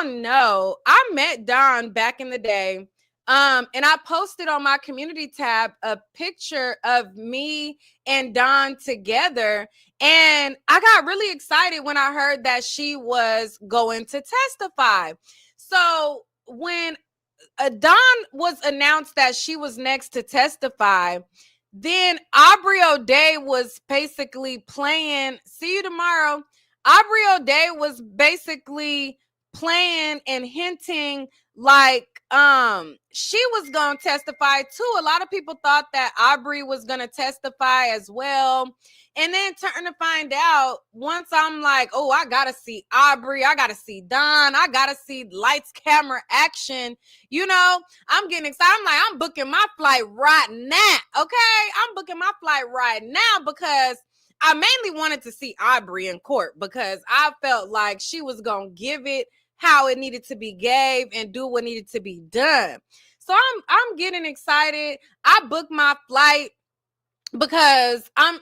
y'all know, I met Don back in the day. And I posted on my community tab a picture of me and Don together. And I got really excited when I heard that she was going to testify. So when Dawn was announced that she was next to testify, then Aubrey O'Day was basically playing, see you tomorrow. Aubrey O'Day was basically playing and hinting like she was going to testify too. A lot of people thought that Aubrey was going to testify as well. And then turn to find out, once I'm like, oh, I gotta see Aubrey, I gotta see Don, I gotta see lights, camera, action. I'm getting excited. I'm like, I'm booking my flight right now. Okay, I'm booking my flight right now because I mainly wanted to see Aubrey in court because I felt like she was gonna give it how it needed to be gave and do what needed to be done. So I'm getting excited. I booked my flight because I'm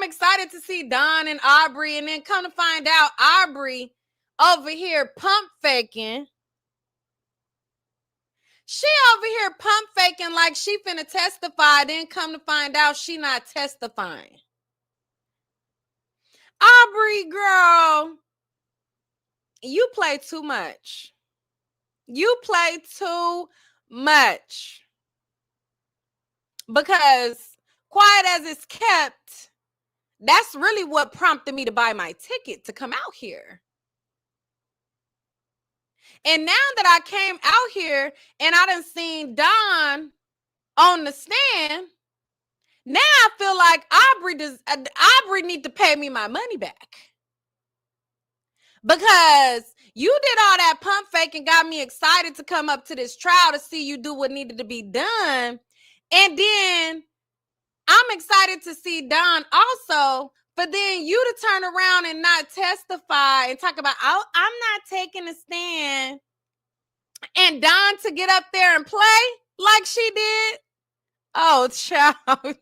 excited to see Don and Aubrey, and then come to find out Aubrey over here pump faking. She over here pump faking like she finna testify, then come to find out she not testifying. Aubrey, girl, you play too much. You play too much. Because quiet as it's kept, that's really what prompted me to buy my ticket to come out here. And now that I came out here and I done seen Don on the stand, now I feel like Aubrey need to pay me my money back. Because you did all that pump fake and got me excited to come up to this trial to see you do what needed to be done. And then I'm excited to see Don also, but then you to turn around and not testify and talk about, oh, I'm not taking a stand. And Don to get up there and play like she did. Oh, child.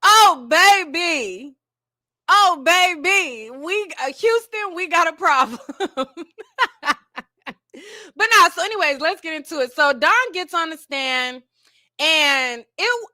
Oh, baby. Oh, baby. Houston, we got a problem. But now, so anyways, let's get into it. So Don gets on the stand. And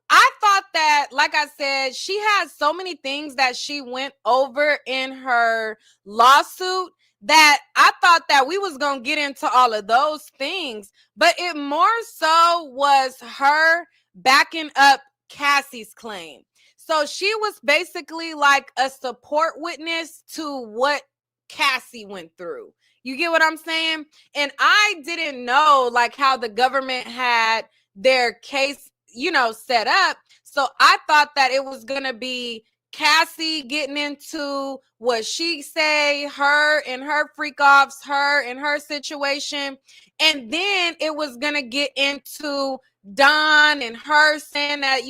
I thought that, like I said, she had so many things that she went over in her lawsuit that I thought that we was going to get into all of those things. But it more so was her backing up Cassie's claim. So she was basically like a support witness to what Cassie went through. You get what I'm saying? And I didn't know like how the government had their case, set up. So I thought that it was going to be Cassie getting into what she say, her and her freak offs, her and her situation. And then it was going to get into Don and her saying that,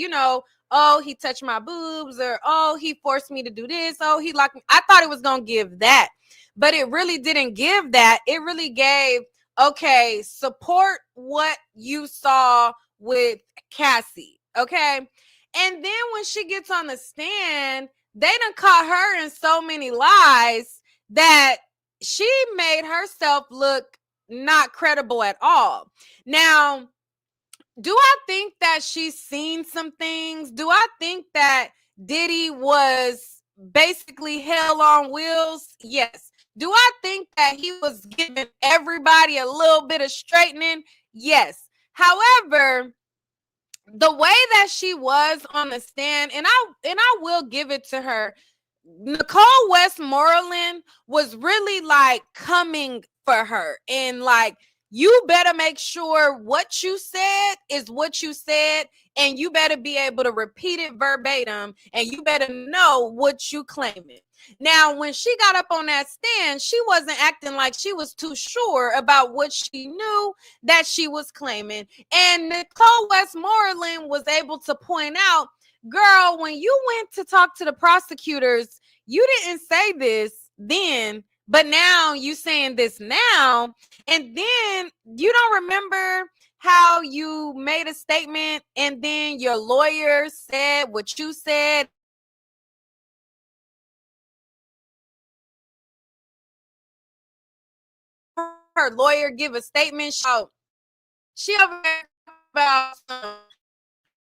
oh, he touched my boobs, or, oh, he forced me to do this. Oh, he locked me. I thought it was going to give that, but it really didn't give that. It really gave, okay, support what you saw with Cassie, okay? And then when she gets on the stand, they done caught her in so many lies that she made herself look not credible at all. Now, do I think that she's seen some things? Do I think that Diddy was basically hell on wheels? Yes. Do I think that he was giving everybody a little bit of straightening? Yes. However, the way that she was on the stand, and I will give it to her, Nicole Westmoreland was really like coming for her, and like, you better make sure what you said is what you said, and you better be able to repeat it verbatim, and you better know what you claiming. Now, when she got up on that stand, she wasn't acting like she was too sure about what she knew that she was claiming. And Nicole Westmoreland was able to point out, girl, when you went to talk to the prosecutors, you didn't say this then, but now you saying this now. And then you don't remember how you made a statement and then your lawyer said what you said her lawyer give a statement. She over there about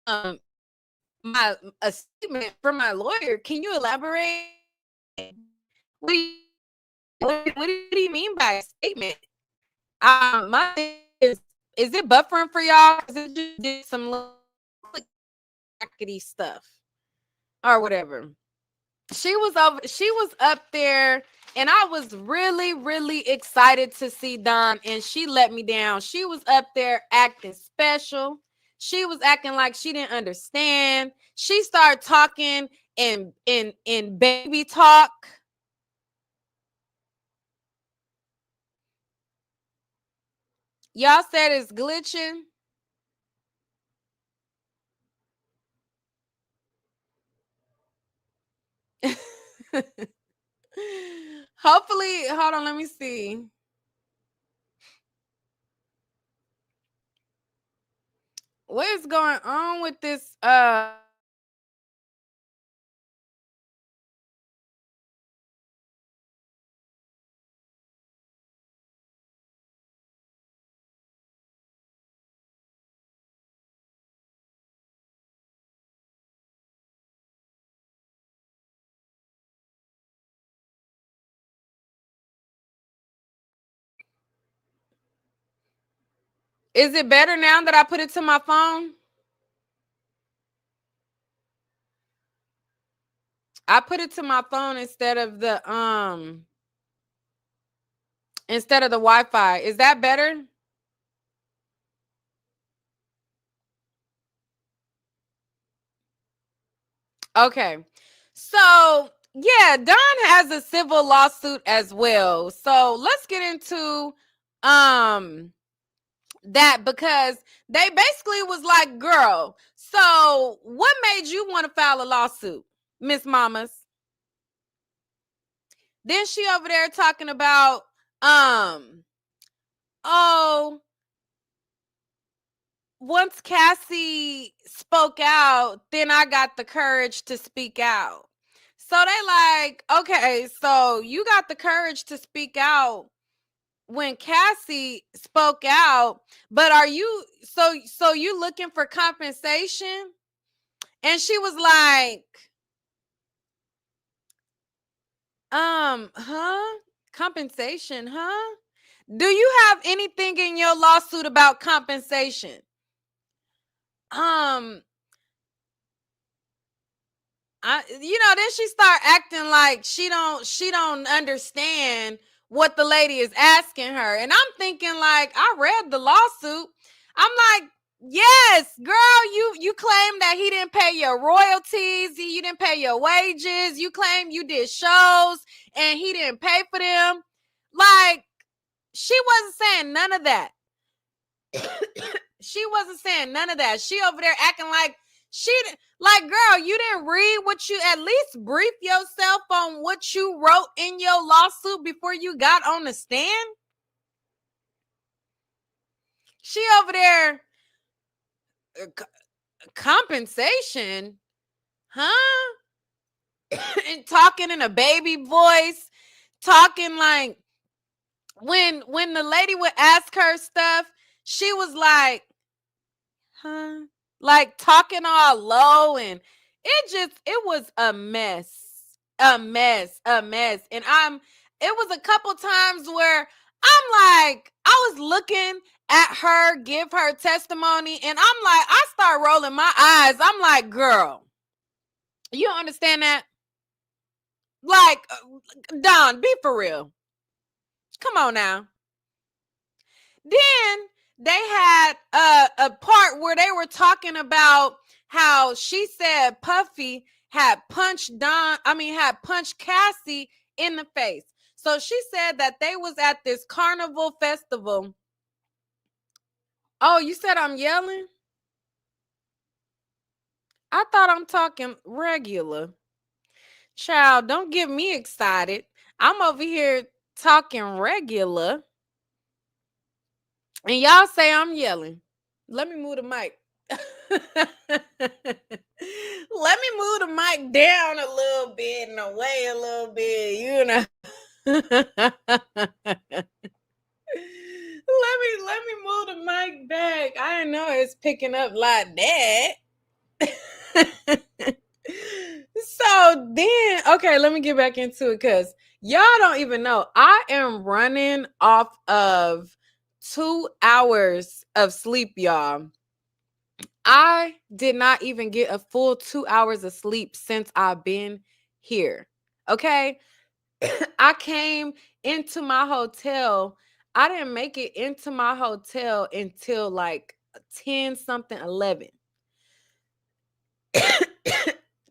um a statement from my lawyer. Can you elaborate? What do you, what do you mean by a statement? My thing is it buffering for y'all? Because it just did some stuff or whatever. She was up there, and I was really, really excited to see Dawn, and she let me down. She was up there acting special. She was acting like she didn't understand. She started talking in baby talk. Y'all said it's glitching. Hopefully, hold on, let me see. What is going on with this? Is it better now that I put it to my phone? I put it to my phone instead of the Wi-Fi. Is that better? Okay. So, yeah, Don has a civil lawsuit as well. So, let's get into that, because they basically was like, "Girl, so what made you want to file a lawsuit, Miss Mamas?" Then she over there talking about oh, once Cassie spoke out, then I got the courage to speak out. So they like, okay, so you got the courage to speak out when Cassie spoke out, but are you so you looking for compensation? And she was like, huh? Compensation, huh? Do you have anything in your lawsuit about compensation? Um, then she start acting like she don't understand what the lady is asking her. And I'm thinking, like, I read the lawsuit. I'm like, yes, girl, you claim that he didn't pay your royalties, you didn't pay your wages, you claim you did shows and he didn't pay for them. Like, she wasn't saying none of that. She wasn't saying none of that. She over there acting like like, girl, you didn't read what you, at least brief yourself on what you wrote in your lawsuit before you got on the stand. She over there, compensation, huh? And talking in a baby voice, talking like, when the lady would ask her stuff, she was like, huh? Like talking all low, and it was a mess. A mess. And it was a couple times where I'm like, I was looking at her give her testimony, and I'm like, I start rolling my eyes. I'm like, girl, you don't understand that? Like, Don, be for real. Come on now. Then they had a part where they were talking about how she said Puffy had punched Cassie in the face. So she said that they was at this carnival festival. Oh, you said I'm yelling? I thought I'm talking regular. Child, don't get me excited. I'm over here talking regular. And y'all say I'm yelling. Let me move the mic. Let me move the mic down a little bit and away a little bit, is picking up like that. So then, okay, let me get back into it because y'all don't even know. I am running off of 2 hours of sleep, y'all. I did not even get a full 2 hours of sleep since I've been here. Okay. I came into my hotel. I didn't make it into my hotel until like 10 something 11.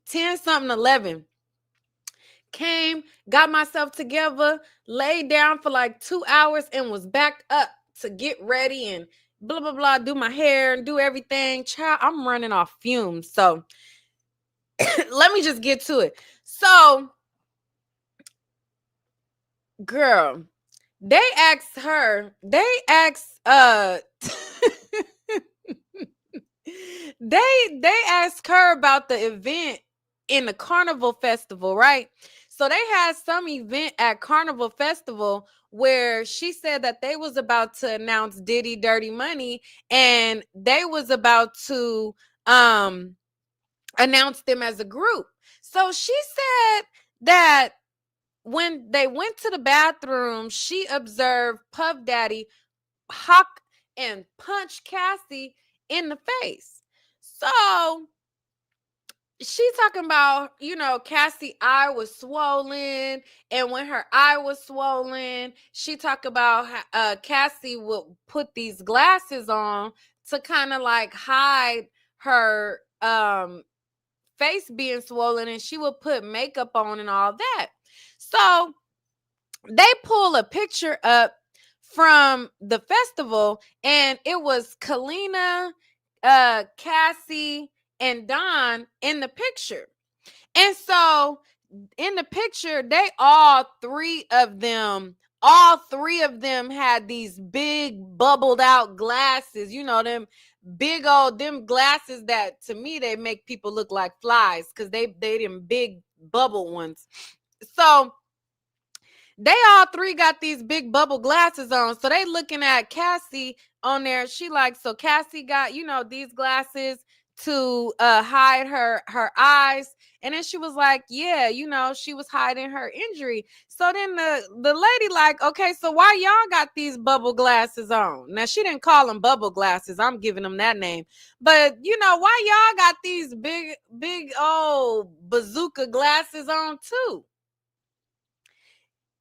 10 something 11. Came, got myself together, laid down for like 2 hours and was back up to get ready and blah blah blah, do my hair and do everything. Child, I'm running off fumes. So let me just get to it. So, girl, they asked they asked her about the event in the Carnival Festival, right? So they had some event at Carnival Festival where she said that they was about to announce Diddy Dirty Money and they was about to announce them as a group. So she said that when they went to the bathroom, she observed Puff Daddy hawk and punch Cassie in the face. So she talking about, Cassie eye was swollen, and when her eye was swollen, she talked about Cassie would put these glasses on to kind of like hide her face being swollen, and she would put makeup on and all that. So they pull a picture up from the festival, and it was Kalina, Cassie, and Don in the picture. And so in the picture, all three of them had these big bubbled out glasses, them big old them glasses that to me they make people look like flies because they them big bubble ones. So they all three got these big bubble glasses on. So they looking at Cassie on there. She like, so Cassie got, these glasses to hide her eyes. And then she was like, yeah, she was hiding her injury. So then the lady like, okay, so why y'all got these bubble glasses on? Now she didn't call them bubble glasses. I'm giving them that name. But why y'all got these big old bazooka glasses on too?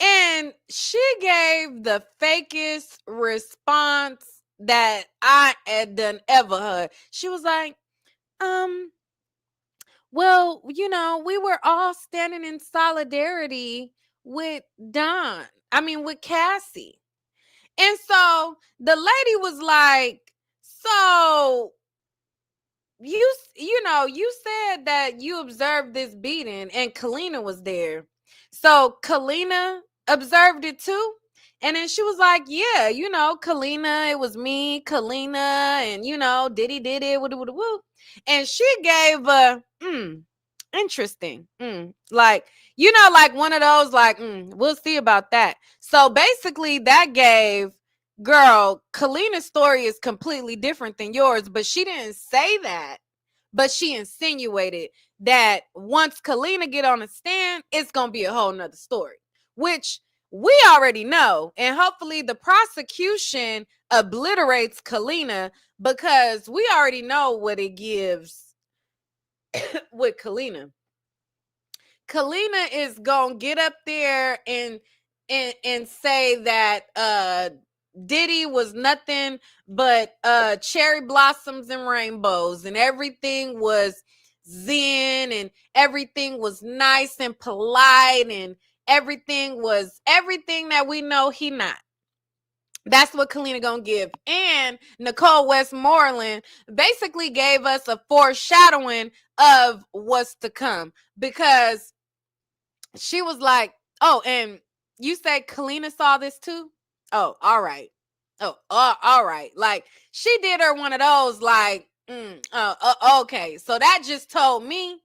And she gave the fakest response that I had done ever heard. She was like, well, we were all standing in solidarity with with Cassie. And so the lady was like, so you said that you observed this beating and Kalina was there. So Kalina observed it too. And then she was like, yeah, Kalina, it was me, Kalina, and Diddy did it, woo. And she gave a interesting. Like, like one of those, like, we'll see about that. So basically that gave girl, Kalina's story is completely different than yours, but she didn't say that. But she insinuated that once Kalina get on the stand, it's going to be a whole nother story, which we already know. And hopefully the prosecution obliterates Kalina because we already know what it gives with Kalina. Kalina is going to get up there and say that Diddy was nothing but cherry blossoms and rainbows, and everything was zen, and everything was nice and polite, and everything was everything that we know he not. That's what Kalina gonna give. And Nicole Westmoreland basically gave us a foreshadowing of what's to come, because she was like, oh, and you said Kalina saw this too? Oh, all right. Oh, all right. Like, she did her one of those, like, okay. So that just told me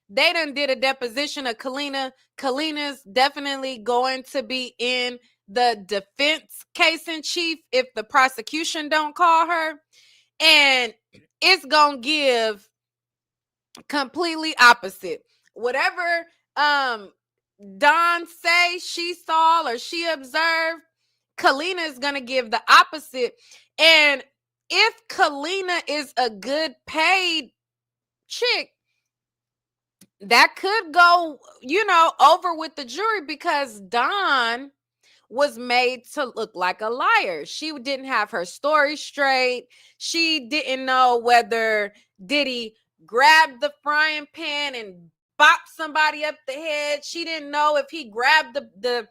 they done did a deposition of Kalina. Kalina's definitely going to be in the defense case in chief if the prosecution don't call her. and it's gonna give completely opposite. Whatever Dawn say she saw or she observed, Kalina is gonna give the opposite. And if Kalina is a good paid chick, that could go, over with the jury, because Dawn was made to look like a liar. She didn't have her story straight. She didn't know whether Diddy grabbed the frying pan and bopped somebody up the head. She didn't know if he grabbed the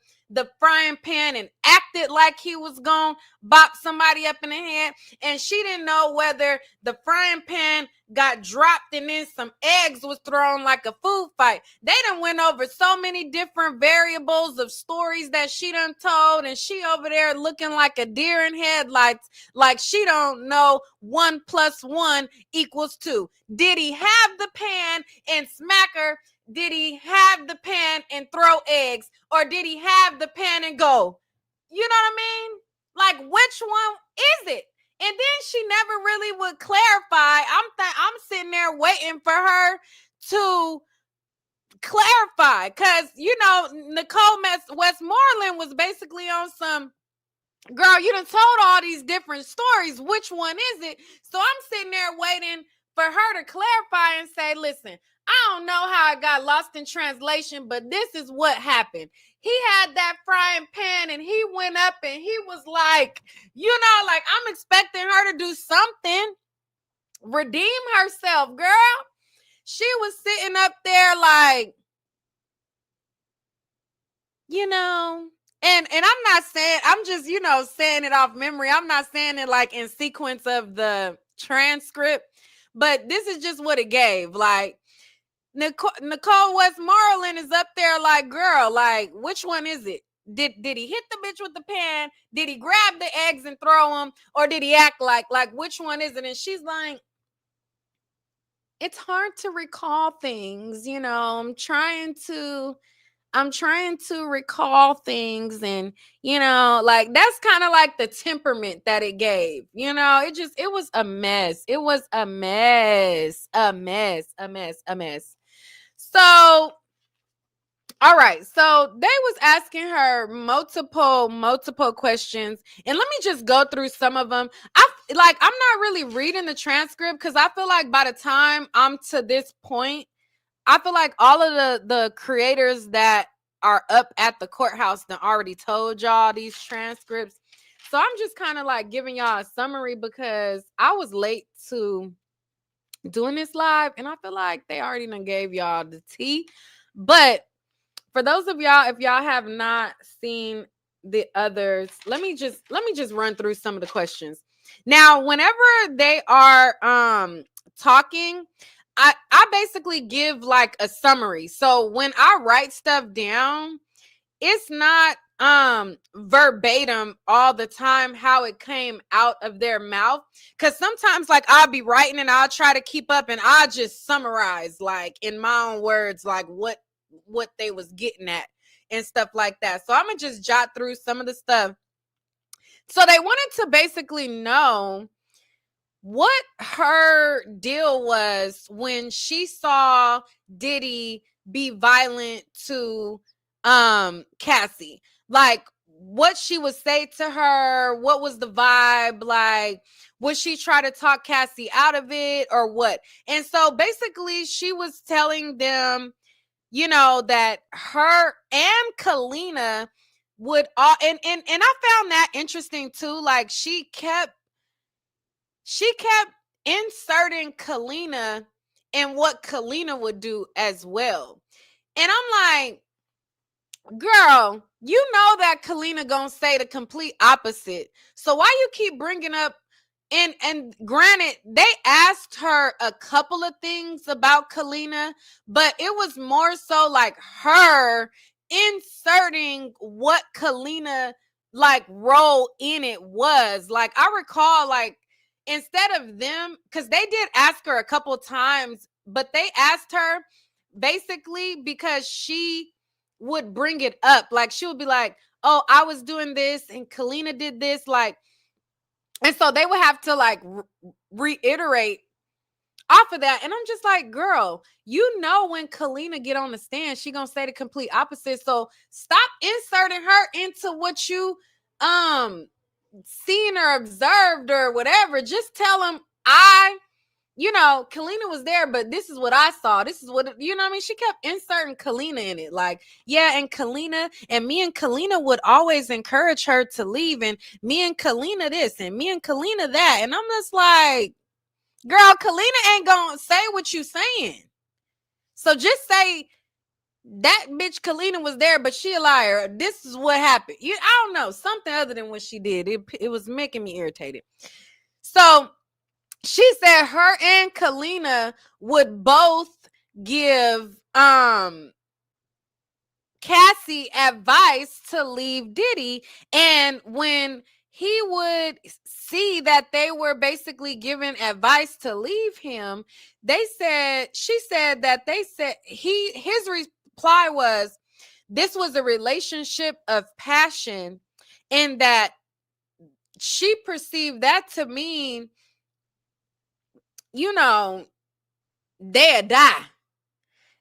frying pan and acted like he was gonna bop somebody up in the head. And she didn't know whether the frying pan got dropped and then some eggs was thrown like a food fight. They done went over so many different variables of stories that she done told, and she over there looking like a deer in headlights, like she don't know 1 + 1 = 2. Did he have the pan and smack her? Did he have the pan and throw eggs? Or did he have the pan and go? You know what I mean? Like, which one is it? And then she never really would clarify. I'm sitting there waiting for her to clarify, because Nicole Westmoreland was basically on some, girl, you done told all these different stories. Which one is it? So I'm sitting there waiting for her to clarify and say, listen, I don't know how it got lost in translation, but this is what happened. He had that frying pan and he went up and he was like, like, I'm expecting her to do something, redeem herself, girl. She was sitting up there like, and I'm not saying, I'm just, saying it off memory. I'm not saying it like in sequence of the transcript, but this is just what it gave. Like, Nicole Westmoreland is up there like, girl, like, which one is it? Did he hit the bitch with the pan? Did he grab the eggs and throw them? Or did he act like which one is it? And she's like, it's hard to recall things, I'm trying to recall things, and like, that's kind of like the temperament that it gave. It was a mess. It was a mess. So, all right. So they was asking her multiple questions, and let me just go through some of them. I'm not really reading the transcript, because I feel like by the time I'm to this point, I feel like all of the creators that are up at the courthouse that already told y'all these transcripts. So I'm just kind of like giving y'all a summary, because I was late to doing this live, and I feel like they already done gave y'all the tea. But for those of y'all, if y'all have not seen the others, let me just run through some of the questions. Now, whenever they are talking, I basically give like a summary. So when I write stuff down, it's not verbatim all the time how it came out of their mouth, because sometimes, like, I'll be writing and I'll try to keep up and I'll just summarize, like, in my own words, like what they was getting at and stuff like that. So I'm gonna just jot through some of the stuff. So they wanted to basically know what her deal was when she saw Diddy be violent to Cassie. Like, what she would say to her, what was the vibe, like, would she try to talk Cassie out of it or what? And so basically she was telling them, that her and Kalina would all, and I found that interesting too. Like, she kept inserting Kalina and what Kalina would do as well. And I'm like, girl, you know that Kalina gonna say the complete opposite. So why you keep bringing up, and granted, they asked her a couple of things about Kalina, but it was more so like her inserting what Kalina like role in it was. Like, I recall, like, instead of them, because they did ask her a couple of times, but they asked her basically because she would bring it up. Like, she would be like, oh, I was doing this and Kalina did this. Like, And so they would have to like reiterate off of that. And I'm just like, girl, you know, when Kalina get on the stand, she gonna say the complete opposite. So stop inserting her into what you seen or observed or whatever. Just tell them, Kalina was there, but this is what I saw. This is what, you know what I mean? She kept inserting Kalina in it. Like, yeah, and Kalina, and me and Kalina would always encourage her to leave, and me and Kalina this, and me and Kalina that. And I'm just like, girl, Kalina ain't gonna say what you saying. So just say that bitch Kalina was there, but she a liar. This is what happened. I don't know, something other than what she did. It was making me irritated. So she said her and Kalina would both give Cassie advice to leave Diddy, and when he would see that they were basically giving advice to leave him, she said that his reply was, this was a relationship of passion, and that she perceived that to mean, they'd die.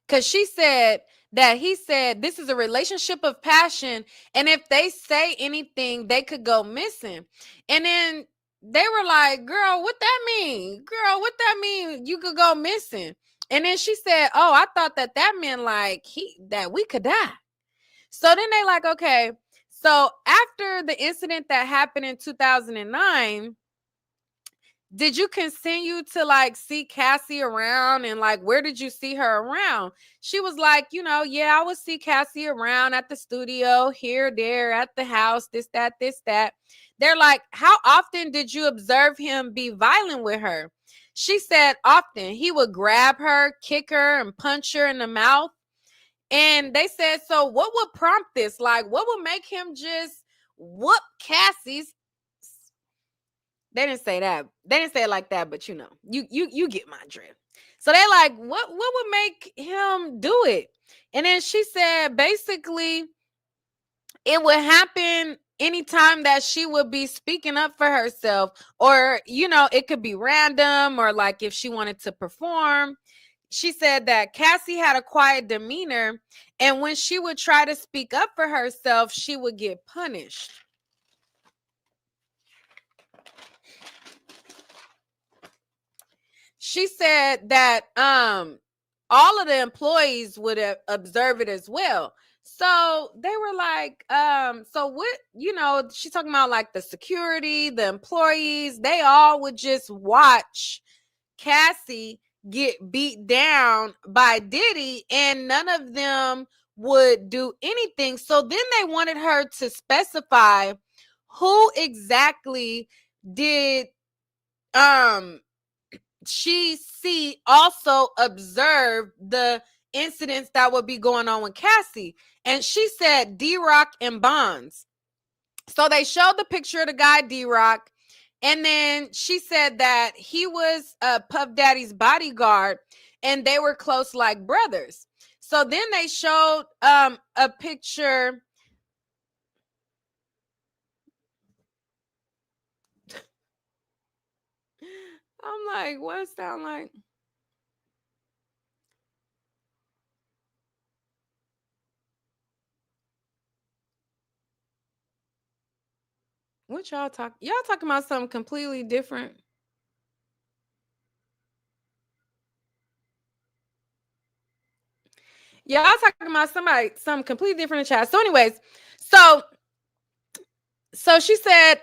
Because she said that he said this is a relationship of passion, and if they say anything, they could go missing. And then they were like, girl, what that mean? Girl, what that mean? You could go missing. And then she said, oh, I thought that meant like that we could die. So then they like, okay. So after the incident that happened in 2009, did you continue to like see Cassie around, and like where did you see her around? She was like, yeah, I would see Cassie around at the studio, here, there, at the house, this, that. They're like, how often did you observe him be violent with her? She said often. He would grab her, kick her, and punch her in the mouth. And they said, so what would prompt this? Like, what would make him just whoop Cassie's? They didn't say that. They didn't say it like that, but you get my drift. So they're like, what would make him do it? And then she said, basically, it would happen anytime that she would be speaking up for herself, or, it could be random, or like if she wanted to perform. She said that Cassie had a quiet demeanor, and when she would try to speak up for herself, she would get punished. She said that all of the employees would observe it as well. So they were like, so what, she's talking about like the security, the employees, they all would just watch Cassie get beat down by Diddy, and none of them would do anything. So then they wanted her to specify who exactly did she also observed the incidents that would be going on with Cassie. And she said D-Rock and Bonds. So they showed the picture of the guy D-Rock, and then she said that he was Puff Daddy's bodyguard, and they were close like brothers. So then they showed a picture. I'm like, what does it sound like? What y'all talking? Y'all talking about something completely different? Y'all talking about something completely different in chat. So, anyways, so she said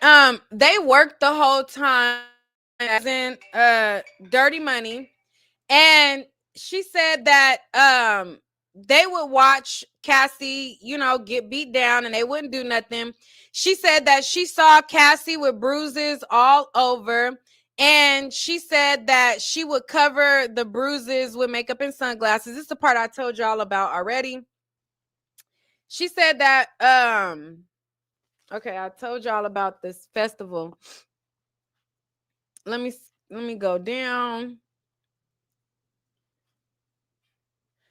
they worked the whole time as in Dirty Money, and she said that they would watch Cassie, get beat down, and they wouldn't do nothing. She said that she saw Cassie with bruises all over, and she said that she would cover the bruises with makeup and sunglasses. This is the part I told y'all about already. She said that okay, I told y'all about this festival. Let me go down.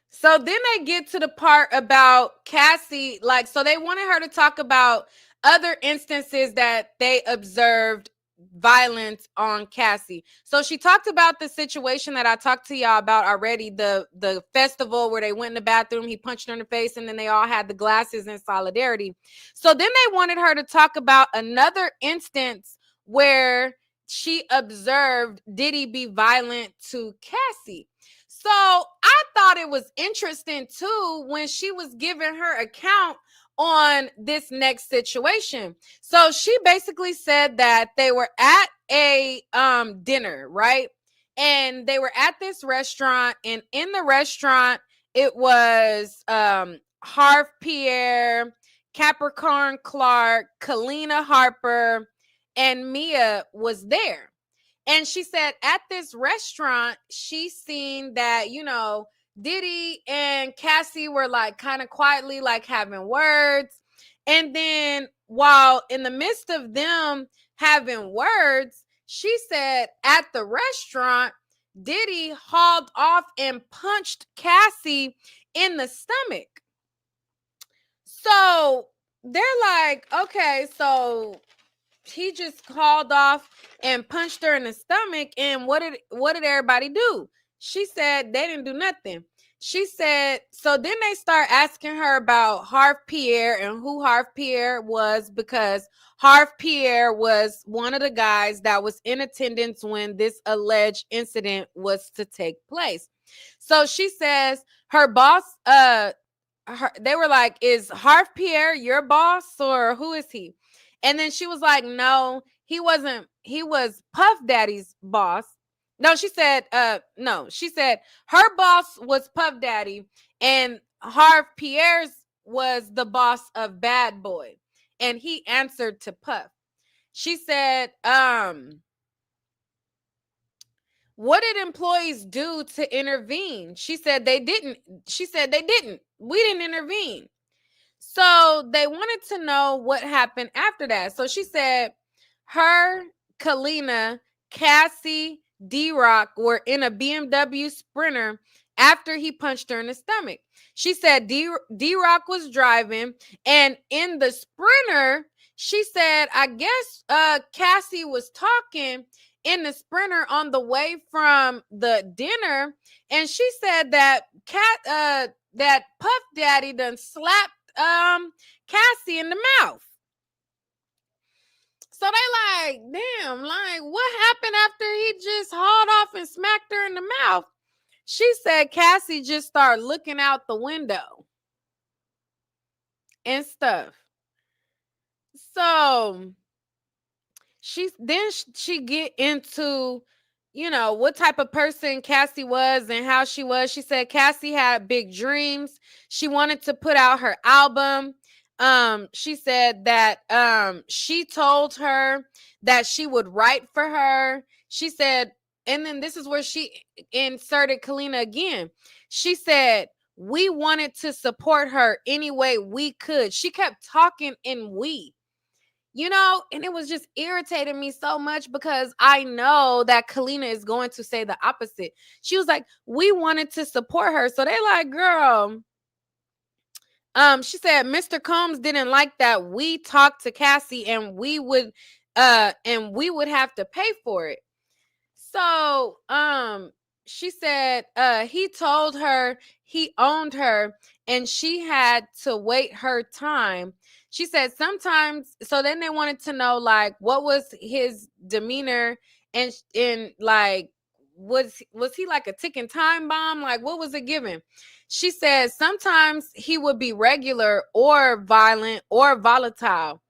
So then they get to the part about Cassie, like, so they wanted her to talk about other instances that they observed violence on Cassie. So she talked about the situation that I talked to y'all about already, the festival where they went in the bathroom, he punched her in the face, and then they all had the glasses in solidarity. So then they wanted her to talk about another instance where she observed Diddy be violent to Cassie. So I thought it was interesting too when she was giving her account on this next situation. So she basically said that they were at a dinner, right? And they were at this restaurant, and in the restaurant it was Harv Pierre, Capricorn Clark, Kalina Harper, and Mia was there. And she said at this restaurant, she seen that, Diddy and Cassie were like kind of quietly like having words. And then while in the midst of them having words, she said at the restaurant, Diddy hauled off and punched Cassie in the stomach. So they're like, okay, so he just hauled off and punched her in the stomach, and what did everybody do? She said they didn't do nothing. She said, so then they start asking her about Harv Pierre and who Harv Pierre was, because Harv Pierre was one of the guys that was in attendance when this alleged incident was to take place. So she says her boss, they were like, is Harv Pierre your boss, or who is he? And then she was like, no, he wasn't. He was Puff Daddy's boss. No, she said, no, she said her boss was Puff Daddy, and Harv Pierre's was the boss of Bad Boy, and he answered to Puff. She said, what did employees do to intervene? She said they didn't. She said they didn't. We didn't intervene. So they wanted to know what happened after that. So she said her, Kalina, Cassie, D-Rock were in a BMW Sprinter after he punched her in the stomach. She said D-Rock was driving, and in the Sprinter, she said, I guess Cassie was talking in the Sprinter on the way from the dinner, and she said that that Puff Daddy done slapped Cassie in the mouth. So they like, damn, like what happened after he just hauled off and smacked her in the mouth? She said Cassie just started looking out the window and stuff. So she get into what type of person Cassie was and how she was. She said Cassie had big dreams. She wanted to put out her album. She said that she told her that she would write for her. She said, and then this is where she inserted Kalina again. She said, we wanted to support her any way we could. She kept talking in we. And it was just irritating me so much because I know that Kalina is going to say the opposite. She was like, we wanted to support her. So they like, girl, she said Mr. Combs didn't like that we talked to Cassie and we would have to pay for it. So she said he told her he owned her and she had to wait her time. She said sometimes, so then they wanted to know like what was his demeanor and like was he like a ticking time bomb? Like what was it given? She said sometimes he would be regular or violent or volatile.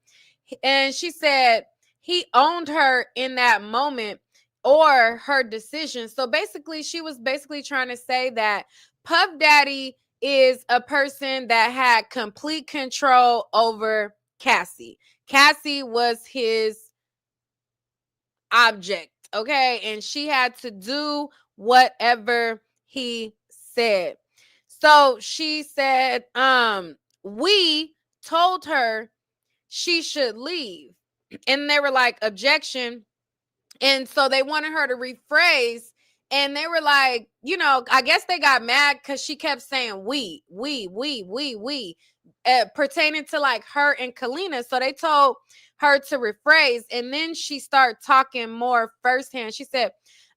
And she said he owned her in that moment or her decision. So basically, she was basically trying to say that Puff Daddy is a person that had complete control over Cassie. Cassie was his object, okay? And she had to do whatever he said. So she said, we told her she should leave. And they were like, objection. And so they wanted her to rephrase And they were like, I guess they got mad because she kept saying we, pertaining to like her and Kalina. So they told her to rephrase. And then she started talking more firsthand. She said,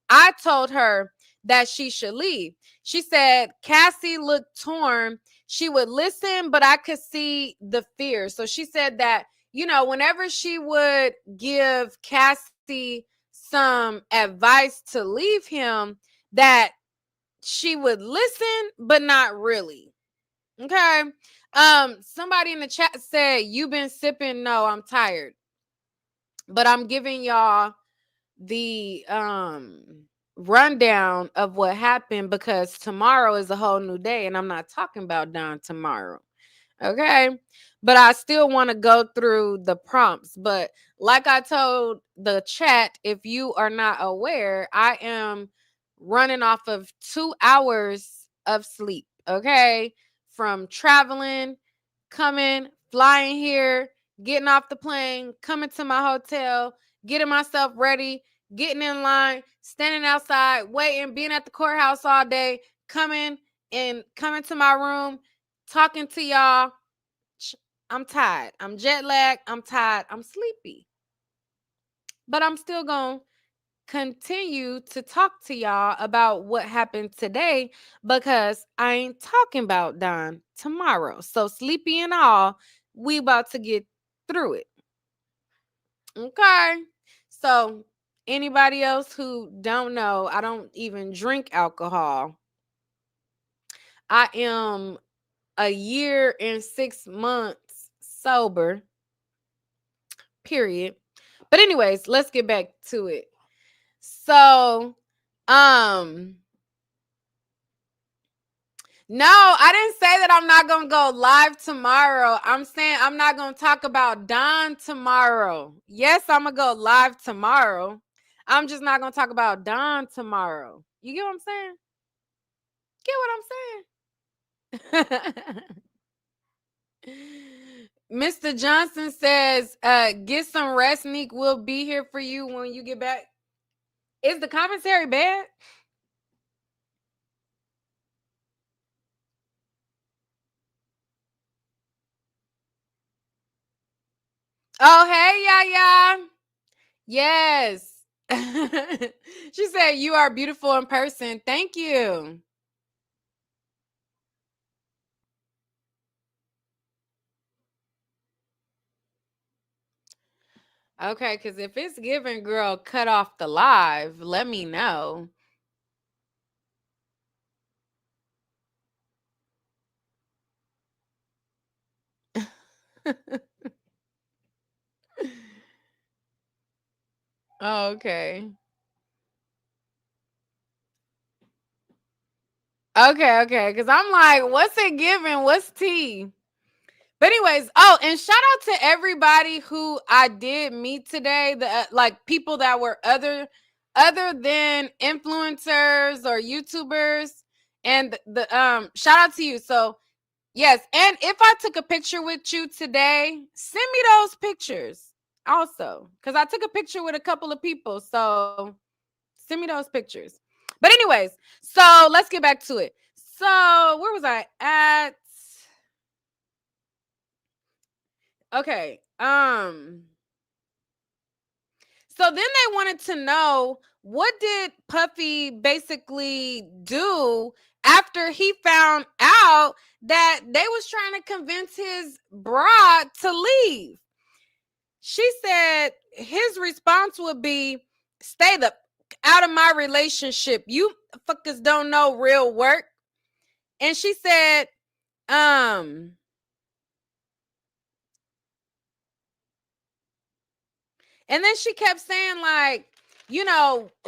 I told her that she should leave. She said, Cassie looked torn. She would listen, but I could see the fear. So she said that, whenever she would give Cassie some advice to leave him, that she would listen, but not really. Okay. Somebody in the chat said, "You been sipping?" No, I'm tired. But I'm giving y'all the rundown of what happened because tomorrow is a whole new day and I'm not talking about Don tomorrow. Okay. But I still want to go through the prompts. But like I told the chat, if you are not aware, I am running off of 2 hours of sleep. Okay. From traveling, coming, flying here, getting off the plane, coming to my hotel, getting myself ready, getting in line, standing outside, waiting, being at the courthouse all day, coming to my room, talking to y'all. I'm tired. I'm jet lagged. I'm tired. I'm sleepy. But I'm still going to continue to talk to y'all about what happened today because I ain't talking about Don tomorrow. So sleepy and all, we about to get through it. Okay. So anybody else who don't know, I don't even drink alcohol. I am a year and 6 months sober. Period. But anyways, let's get back to it. So, no, I didn't say that I'm not going to go live tomorrow. I'm saying I'm not going to talk about Don tomorrow. Yes, I'm going to go live tomorrow. I'm just not going to talk about Don tomorrow. You get what I'm saying? Get what I'm saying? Mr. Johnson says, get some rest, Neek. We'll be here for you when you get back. Is the commentary bad? Oh, hey, Yaya. Yes. She said, you are beautiful in person. Thank you. Okay, because if it's giving, girl, cut off the live, let me know. Okay. Okay. Because I'm like, what's it giving? What's tea? But anyways, and shout out to everybody who I did meet today. The like people that were other than influencers or YouTubers, and the shout out to you. So yes, and if I took a picture with you today, send me those pictures also, because I took a picture with a couple of people. So send me those pictures. But anyways, so let's get back to it. So where was I at? Okay. So then they wanted to know, what did Puffy basically do after he found out that they was trying to convince his bride to leave. She said his response would be, stay the out of my relationship. You fuckers don't know real work. And she said, and then she kept saying, like,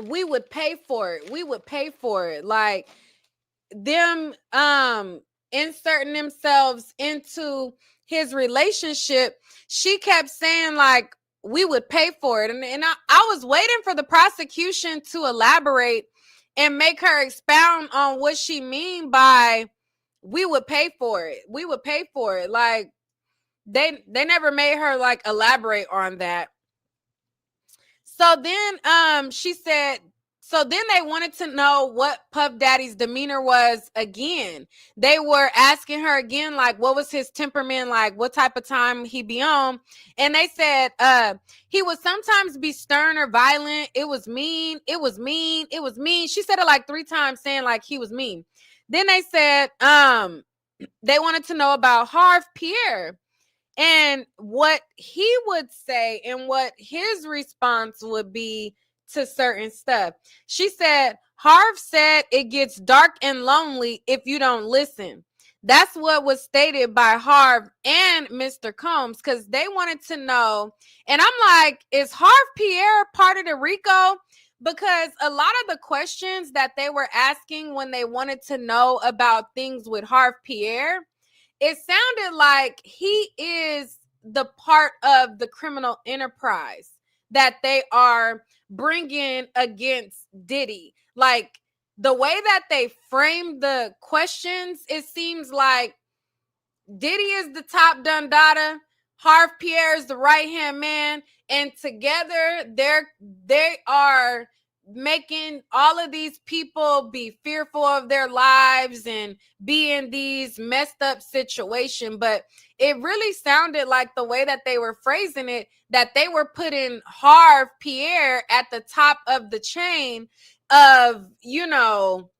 we would pay for it. We would pay for it. Like them inserting themselves into his relationship. She kept saying, like, we would pay for it. And I was waiting for the prosecution to elaborate and make her expound on what she mean by we would pay for it. We would pay for it. Like they never made her like elaborate on that. So then she said So then they wanted to know what Puff Daddy's demeanor was again. They were asking her again, like, what was his temperament like? What type of time he be on? And they said, he would sometimes be stern or violent. It was mean. It was mean. It was mean. She said it like 3 times, saying like he was mean. Then they said, they wanted to know about Harv Pierre and what he would say and what his response would be to certain stuff. She said, Harv said it gets dark and lonely if you don't listen. That's what was stated by Harv and Mr. Combs, because they wanted to know. And I'm like, is Harv Pierre part of the RICO? Because a lot of the questions that they were asking when they wanted to know about things with Harv Pierre, it sounded like he is the part of the criminal enterprise that they are bringing against Diddy. Like the way that they framed the questions, it seems like Diddy is the top dundada, Harv Pierre is the right hand man, and together they are making all of these people be fearful of their lives and be in these messed up situations. But it really sounded like the way that they were phrasing it, that they were putting Harv Pierre at the top of the chain of, you know,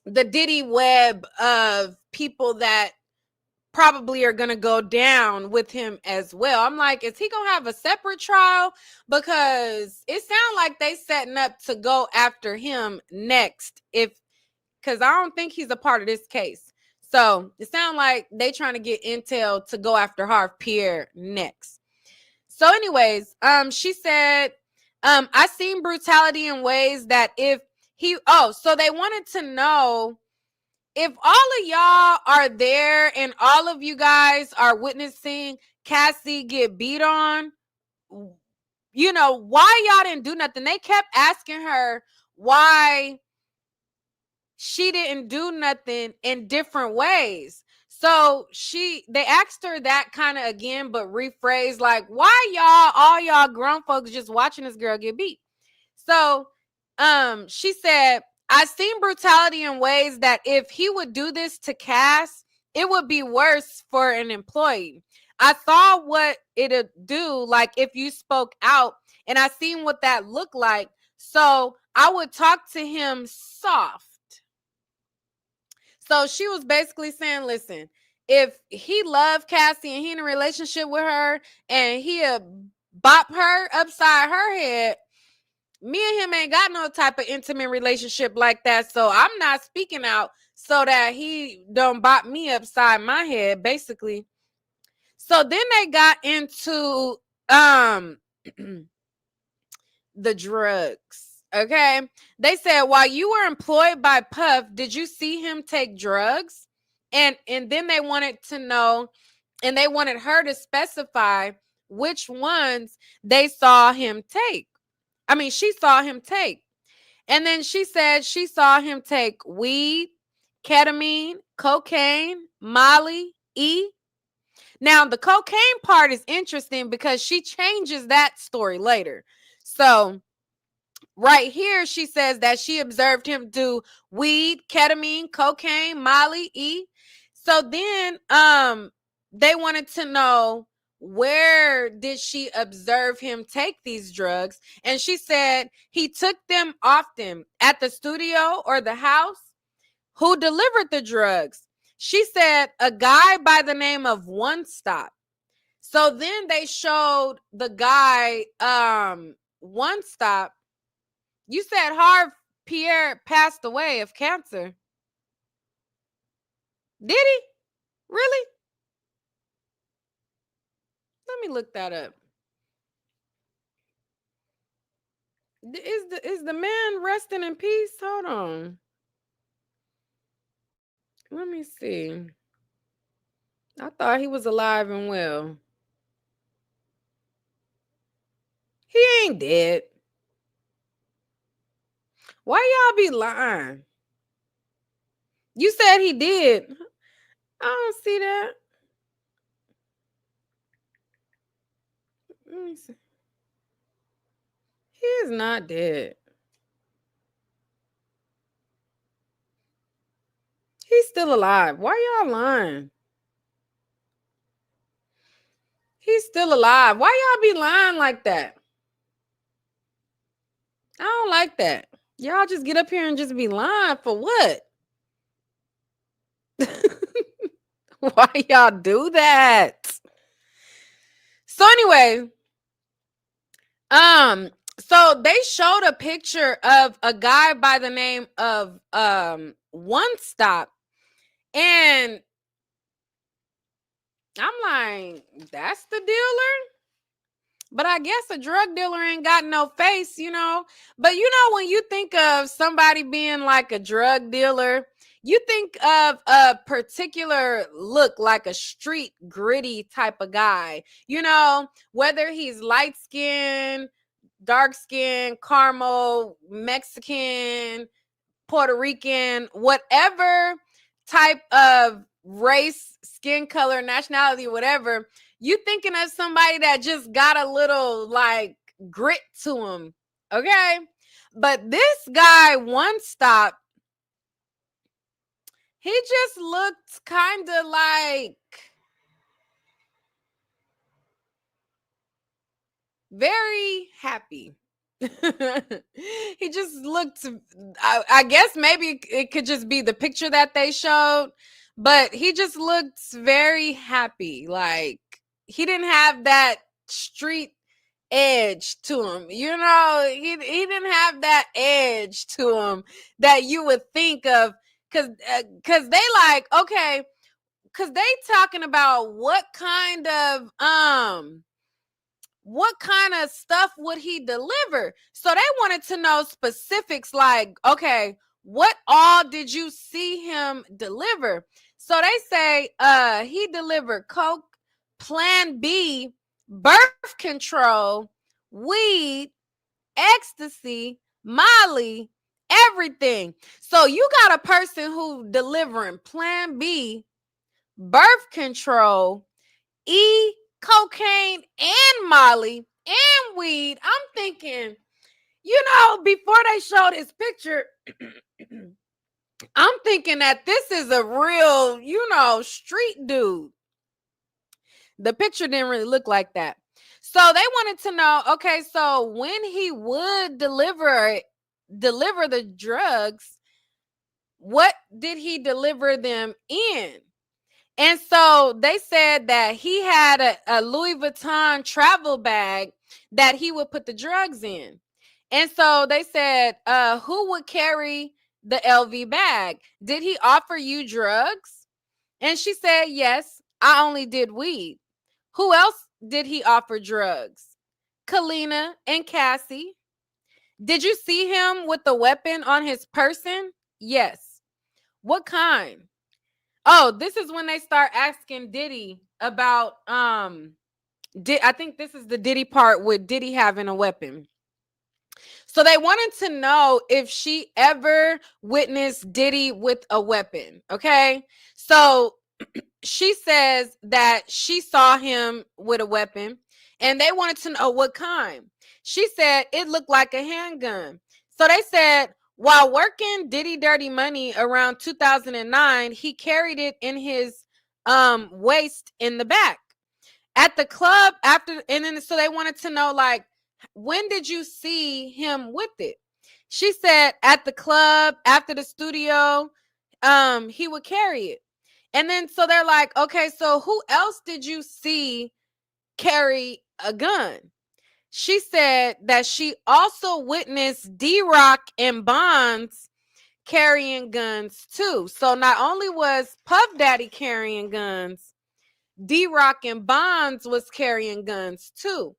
the Diddy web of people that probably are going to go down with him as well. I'm like, is he going to have a separate trial? Because it sounds like they setting up to go after him next, because I don't think he's a part of this case. So it sounds like they trying to get intel to go after Harv Pierre next. So anyways, she said, I seen brutality in ways that if he, so they wanted to know if all of y'all are there and all of you guys are witnessing Cassie get beat on, you know, why y'all didn't do nothing. They kept asking her why she didn't do nothing in different ways. So they asked her that kind of again, but rephrased like, why all y'all grown folks just watching this girl get beat? So she said, I've seen brutality in ways that if he would do this to Cass, it would be worse for an employee. I saw what it'd do, like if you spoke out, and I seen what that looked like. So I would talk to him soft. So she was basically saying, listen, if he loved Cassie and he in a relationship with her and he'll bop her upside her head, me and him ain't got no type of intimate relationship like that. So I'm not speaking out so that he don't bop me upside my head, basically. So then they got into the drugs. Okay. They said, while you were employed by Puff, did you see him take drugs? And then they wanted to know, and they wanted her to specify which ones they saw him take. I mean, she saw him take. And then she said she saw him take weed, ketamine, cocaine, Molly, E. Now, the cocaine part is interesting because she changes that story later. So right here, she says that she observed him do weed, ketamine, cocaine, Molly, E. So then they wanted to know, where did she observe him take these drugs? And she said he took them often at the studio or the house. Who delivered the drugs? She said a guy by the name of One Stop. So then they showed the guy, One Stop. You said Harv Pierre passed away of cancer. Did he? Really? Let me look that up. Is the man resting in peace? Hold on. Let me see. I thought he was alive and well. He ain't dead. Why y'all be lying? You said he did. I don't see that. Let me see. He is not dead. He's still alive. Why y'all lying? He's still alive. Why y'all be lying like that? I don't like that. Y'all just get up here and just be lying for what? Why y'all do that? So anyway, so they showed a picture of a guy by the name of One Stop, and I'm like, that's the dealer? But I guess a drug dealer ain't got no face, you know. But you know, when you think of somebody being like a drug dealer, you think of a particular look, like a street gritty type of guy, you know, whether he's light skinned, dark skin, caramel, Mexican, Puerto Rican, whatever type of race, skin color, nationality, whatever, you thinking of somebody that just got a little like grit to him. Okay. But this guy, One Stop, he just looked kind of like very happy. He just looked, I guess maybe it could just be the picture that they showed, but he just looked very happy. Like he didn't have that street edge to him. You know, he didn't have that edge to him that you would think of, cuz they like, okay, cuz they talking about what kind of stuff would he deliver? So they wanted to know specifics like, okay, what all did you see him deliver? So they say he delivered coke, plan B, birth control, weed, ecstasy, Molly, everything. So you got a person who delivering plan B, birth control, cocaine, and Molly, and weed. I'm thinking, you know, before they showed this picture, I'm thinking that this is a real, you know, street dude. The picture didn't really look like that. So they wanted to know, okay, so when he would deliver the drugs, what did he deliver them in? And so they said that he had a Louis Vuitton travel bag that he would put the drugs in. And so they said, who would carry the LV bag? Did he offer you drugs? And she said, yes, I only did weed. Who else did he offer drugs? Kalina and Cassie. Did you see him with the weapon on his person? Yes. What kind? Oh, this is when they start asking Diddy about I think this is the Diddy part with Diddy having a weapon. So they wanted to know if she ever witnessed Diddy with a weapon. Okay. So she says that she saw him with a weapon and they wanted to know what kind. She said it looked like a handgun. So they said, while working Diddy Dirty Money around 2009, he carried it in his waist in the back. At the club after, and then so they wanted to know, like, when did you see him with it? She said at the club after the studio, he would carry it. And then so they're like, okay, so who else did you see carry a gun? She said that she also witnessed D-Rock and Bonds carrying guns too. So not only was Puff Daddy carrying guns, D-Rock and Bonds was carrying guns too.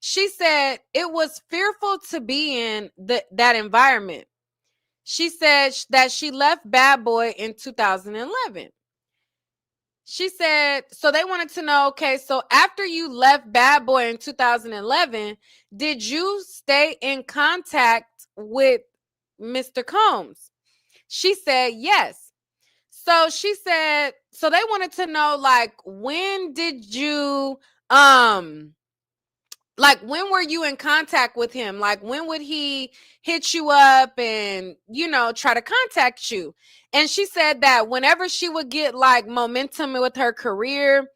She said it was fearful to be in that environment. She said that she left Bad Boy in 2011. She said, so they wanted to know, okay, so after you left Bad Boy in 2011, did you stay in contact with Mr. Combs? She said, yes. So she said, so they wanted to know, like, when did you Like, when were you in contact with him? Like, when would he hit you up and, try to contact you? And she said that whenever she would get like momentum with her career,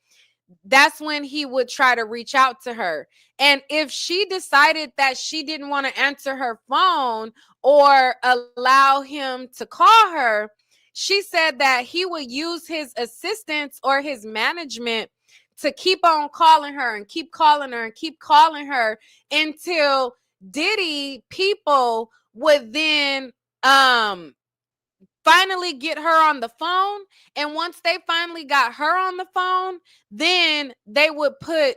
that's when he would try to reach out to her. And if she decided that she didn't want to answer her phone or allow him to call her, she said that he would use his assistants or his management to keep on calling her and keep calling her and keep calling her until Diddy people would then finally get her on the phone. And once they finally got her on the phone, then they would put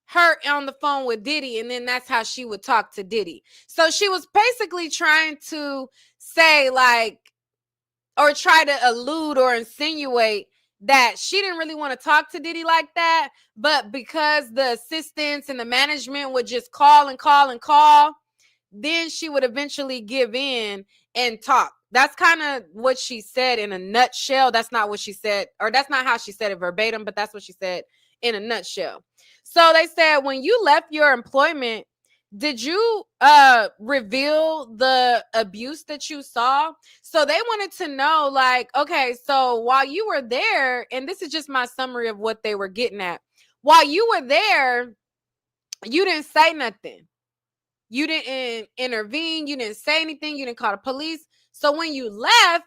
her on the phone with Diddy, and then that's how she would talk to Diddy. So she was basically trying to say, like, or try to allude or insinuate that she didn't really want to talk to Diddy like that, but because the assistants and the management would just call and call and call, then she would eventually give in and talk. That's kind of what she said in a nutshell. That's not what she said, or that's not how she said it verbatim, but that's what she said in a nutshell. So they said, when you left your employment, did you reveal the abuse that you saw? So they wanted to know, like, okay, so while you were there, and this is just my summary of what they were getting at. While you were there, you didn't say nothing. You didn't intervene. You didn't say anything. You didn't call the police. So when you left,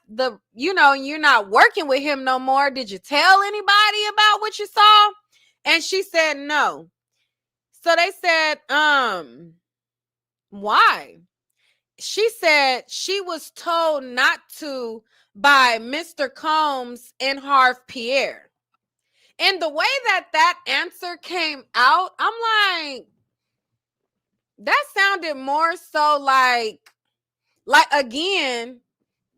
you're not working with him no more. Did you tell anybody about what you saw? And she said no. So they said, why? She said she was told not to by Mr. Combs and Harv Pierre. And the way that answer came out, I'm like, that sounded more so like again,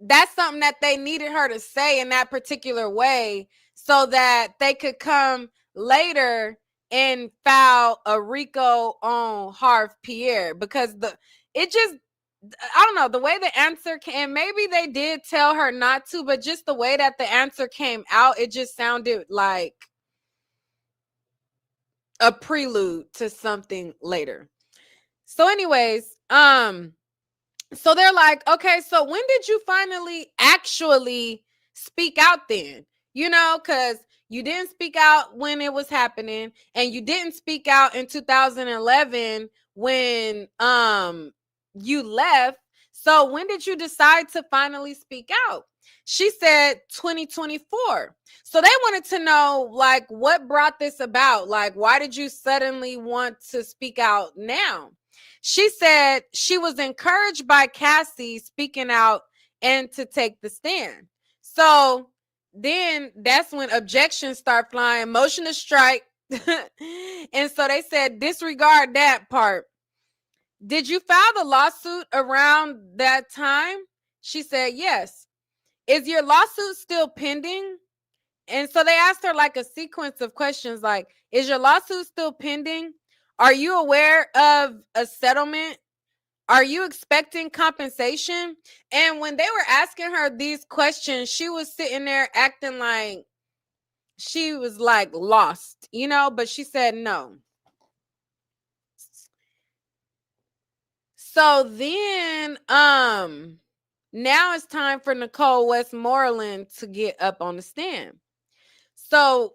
that's something that they needed her to say in that particular way so that they could come later and file a RICO on Harv Pierre, because I don't know, the way the answer came, maybe they did tell her not to, but just the way that the answer came out, it just sounded like a prelude to something later. So anyways, so they're like, okay, so when did you finally actually speak out then? Because you didn't speak out when it was happening, and you didn't speak out in 2011 when you left. So when did you decide to finally speak out? She said 2024. So they wanted to know, like, what brought this about? Like, why did you suddenly want to speak out now? She said she was encouraged by Cassie speaking out and to take the stand. So then that's when objections start flying, motion to strike. And so they said, disregard that part. Did you file the lawsuit around that time? She said, yes. Is your lawsuit still pending? And so they asked her like a sequence of questions like, is your lawsuit still pending? Are you aware of a settlement? Are you expecting compensation? And when they were asking her these questions, she was sitting there acting like she was like lost, but she said no. So then now it's time for Nicole Westmoreland to get up on the stand. So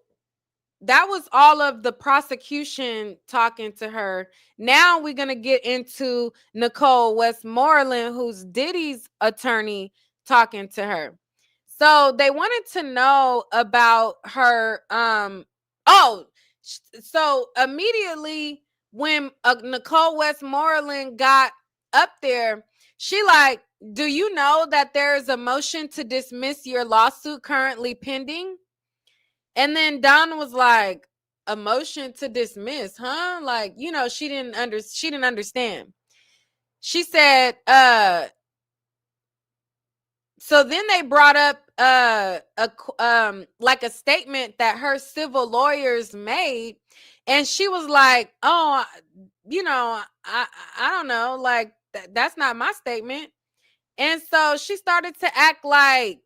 that was all of the prosecution talking to her. Now we're going to get into Nicole Westmoreland, who's Diddy's attorney, talking to her. So they wanted to know about her. So immediately when Nicole Westmoreland got up there, she like, do you know that there is a motion to dismiss your lawsuit currently pending? And then Donna was like, a motion to dismiss, huh? Like, she didn't understand. She said, so then they brought up like a statement that her civil lawyers made, and she was like, oh, I don't know, like that's not my statement. And so she started to act like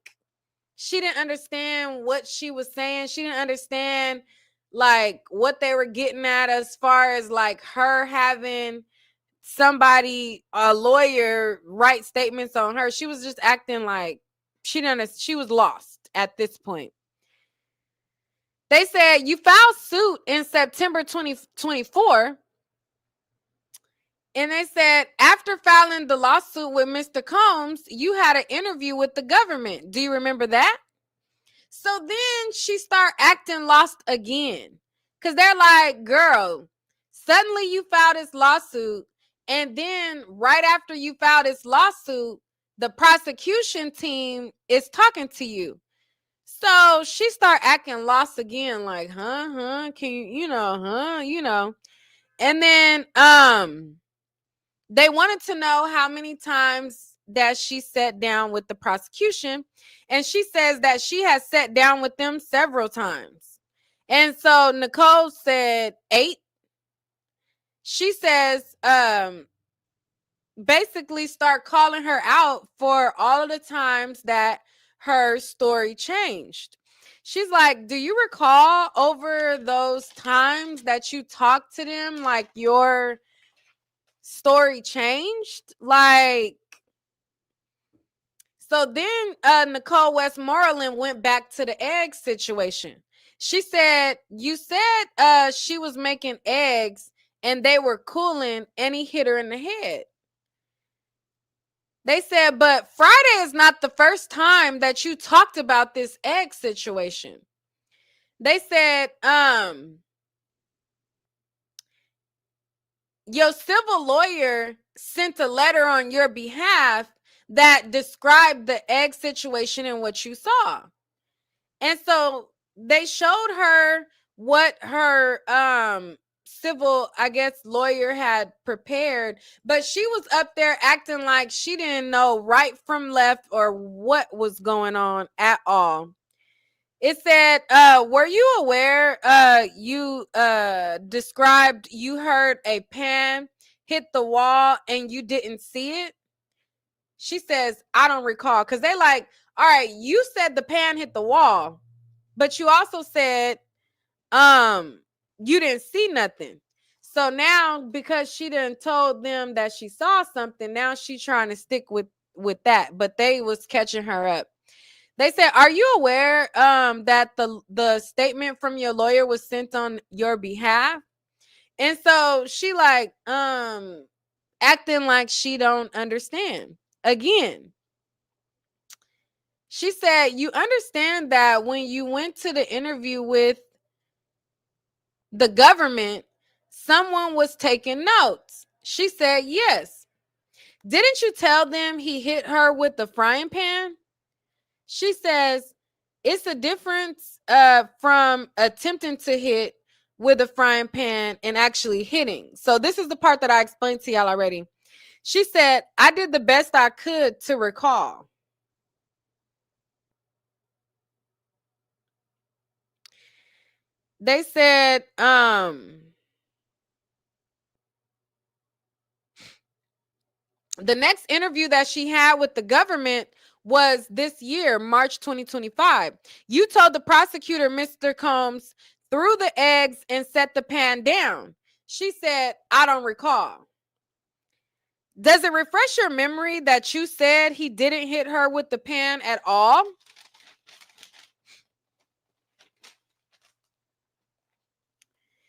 she didn't understand what she was saying. She didn't understand like what they were getting at as far as like her having somebody, a lawyer, write statements on her. She was just acting like she was lost at this point. They said you filed suit in September 2024. And they said after filing the lawsuit with Mr. Combs, you had an interview with the government. Do you remember that? So then she start acting lost again. Because they're like, girl, suddenly you filed this lawsuit. And then right after you filed this lawsuit, the prosecution team is talking to you. So she start acting lost again, like, can you. And then they wanted to know how many times that she sat down with the prosecution. And she says that she has sat down with them several times. And so Nicole said 8. She says, basically start calling her out for all of the times that her story changed. She's like, do you recall over those times that you talked to them, like your story changed? Like, so then Nicole Westmoreland went back to the egg situation. She said, you said she was making eggs and they were cooling and he hit her in the head. They said, but Friday is not the first time that you talked about this egg situation. They said, your civil lawyer sent a letter on your behalf that described the egg situation and what you saw. And so they showed her what her civil, I guess, lawyer had prepared, but she was up there acting like she didn't know right from left or what was going on at all. It said, were you aware you described you heard a pan hit the wall and you didn't see it? She says, I don't recall. Because they like, all right, you said the pan hit the wall, but you also said you didn't see nothing. So now, because she done told them that she saw something, now she's trying to stick with that. But they was catching her up. They said, are you aware that the statement from your lawyer was sent on your behalf? And so she like acting like she don't understand. Again, she said, you understand that when you went to the interview with the government, someone was taking notes. She said, yes. Didn't you tell them he hit her with the frying pan? She says, it's a difference from attempting to hit with a frying pan and actually hitting. So this is the part that I explained to y'all already. She said, I did the best I could to recall. They said, the next interview that she had with the government was this year, March 2025. You told the prosecutor, Mr. Combs, threw the eggs and set the pan down. She said, I don't recall. Does it refresh your memory that you said he didn't hit her with the pan at all?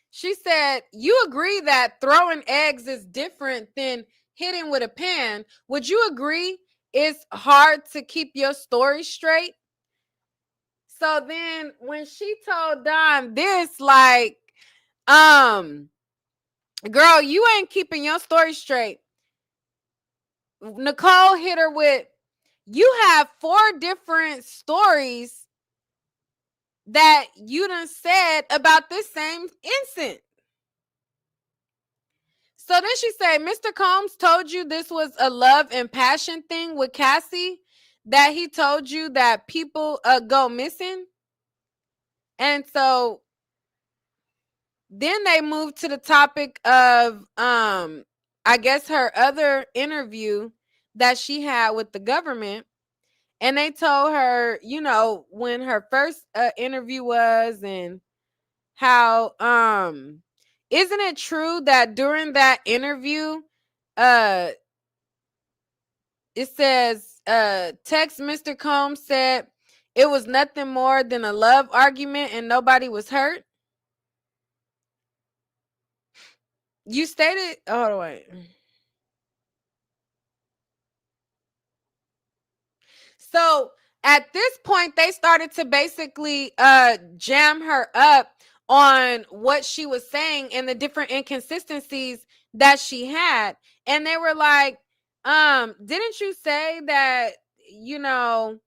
She said, you agree that throwing eggs is different than hitting with a pan. Would you agree it's hard to keep your story straight? So then when she told Don this, like, girl, you ain't keeping your story straight. Nicole hit her with, you have 4 different stories that you done said about this same incident. So then she said, Mr. Combs told you this was a love and passion thing with Cassie, that he told you that people go missing. And so then they moved to the topic of, I guess, her other interview that she had with the government. And they told her, you know, when her first interview was and how isn't it true that during that interview, uh it says text Mr. Combs said it was nothing more than a love argument and nobody was hurt. You stated, oh wait. So at this point, they started to basically jam her up on what she was saying and the different inconsistencies that she had. And they were like, didn't you say that, you know,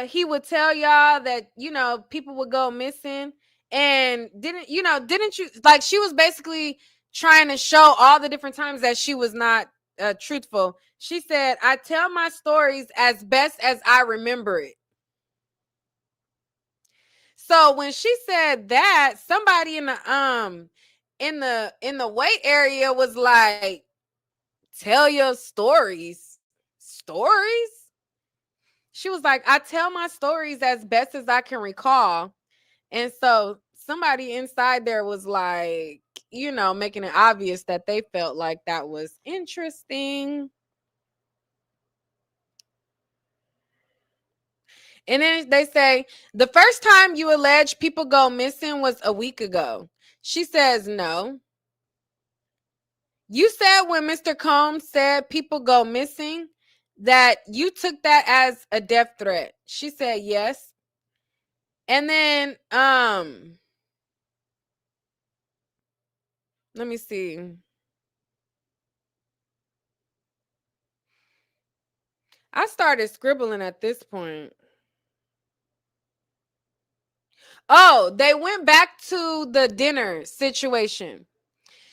he would tell y'all that, you know, people would go missing? And didn't you, like, she was basically trying to show all the different times that she was not truthful. She said, I tell my stories as best as I remember it. So when she said that, somebody in the wait area was like, tell your stories. Stories? She was like, I tell my stories as best as I can recall. And so somebody inside there was like, you know, making it obvious that they felt like that was interesting. And then they say, the first time you allege people go missing was a week ago. She says, no. You said when Mr. Combs said people go missing that you took that as a death threat. She said, yes. And then, let me see. I started scribbling at this point. Oh, they went back to the dinner situation.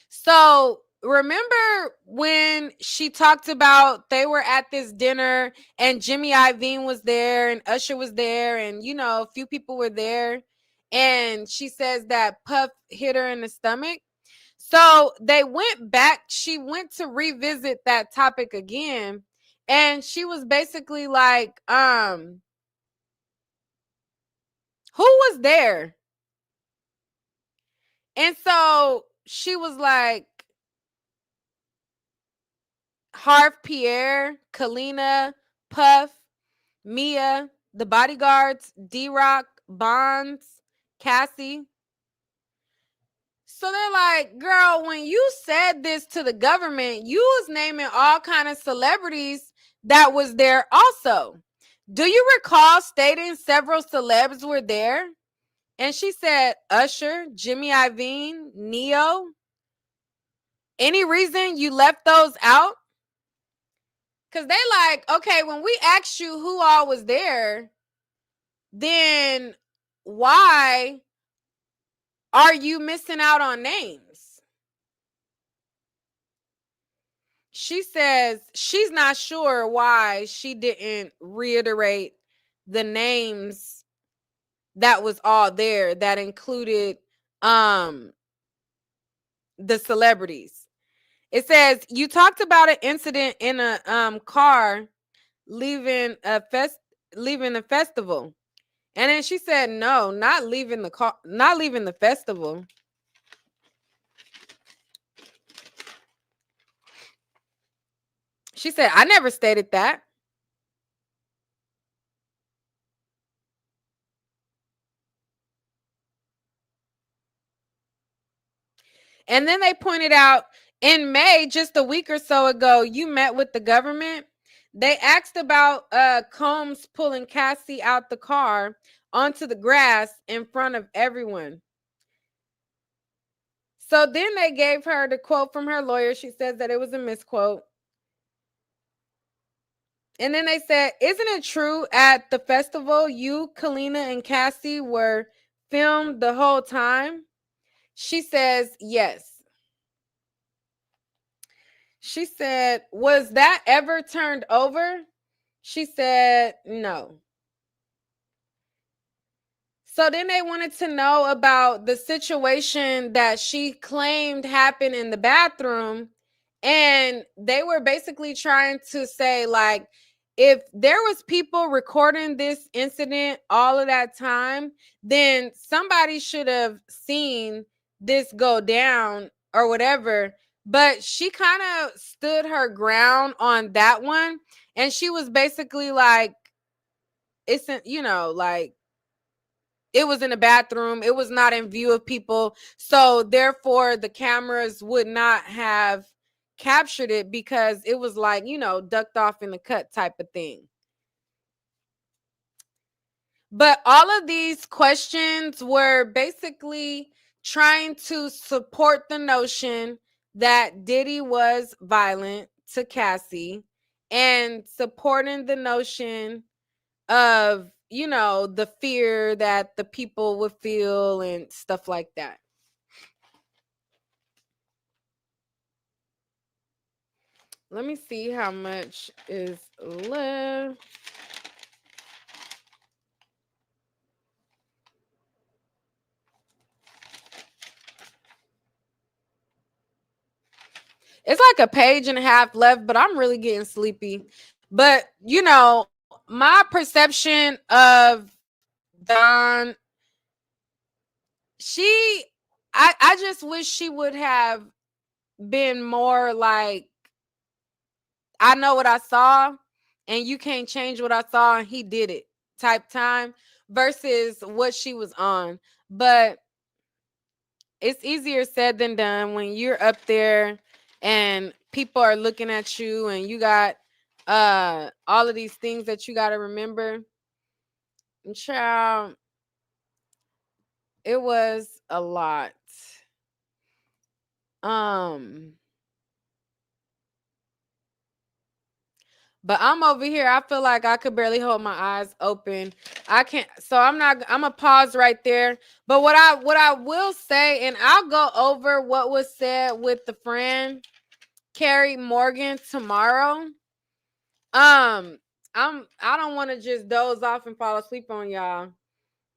So remember when she talked about they were at this dinner and Jimmy Iovine was there and Usher was there and, you know, a few people were there. And she says that Puff hit her in the stomach. So they went back. She went to revisit that topic again. And she was basically like, who was there? And so she was like, Harv Pierre, Kalina, Puff, Mia, the bodyguards, D-Rock, Bonds, Cassie. So they're like, girl, when you said this to the government, you was naming all kind of celebrities that was there also. Do you recall stating several celebs were there? And she said, Usher, Jimmy Iovine, Neo. Any reason you left those out? Because they like, okay, when we asked you who all was there, then why are you missing out on names? She says she's not sure why she didn't reiterate the names that was all there that included the celebrities. It says you talked about an incident in a car leaving a festival. And then she said, no, not leaving the car, not leaving the festival. She said, I never stated that. And then they pointed out in May, just a week or so ago, you met with the government. They asked about Combs pulling Cassie out the car onto the grass in front of everyone. So then they gave her the quote from her lawyer. She says that it was a misquote. And then they said, isn't it true at the festival you, Kalina, and Cassie were filmed the whole time? She says, yes. She said, was that ever turned over? She said, no. So then they wanted to know about the situation that she claimed happened in the bathroom. And they were basically trying to say, like, if there was people recording this incident all of that time, then somebody should have seen this go down or whatever. But she kind of stood her ground on that one. And she was basically like, it's, like, it was in the bathroom. It was not in view of people. So therefore, the cameras would not have captured it because it was like, ducked off in the cut type of thing. But all of these questions were basically trying to support the notion that Diddy was violent to Cassie and supporting the notion of, the fear that the people would feel and stuff like that. Let me see how much is left. It's like a page and a half left, but I'm really getting sleepy. But, my perception of Dawn, I just wish she would have been more like, I know what I saw and you can't change what I saw and he did it type time versus what she was on. But it's easier said than done when you're up there and people are looking at you and you got all of these things that you got to remember. And child, it was a lot. But I'm over here. I feel like I could barely hold my eyes open. I can't. So I'm gonna pause right there. But what I will say, and I'll go over what was said with the friend Carrie Morgan tomorrow. I don't want to just doze off and fall asleep on y'all.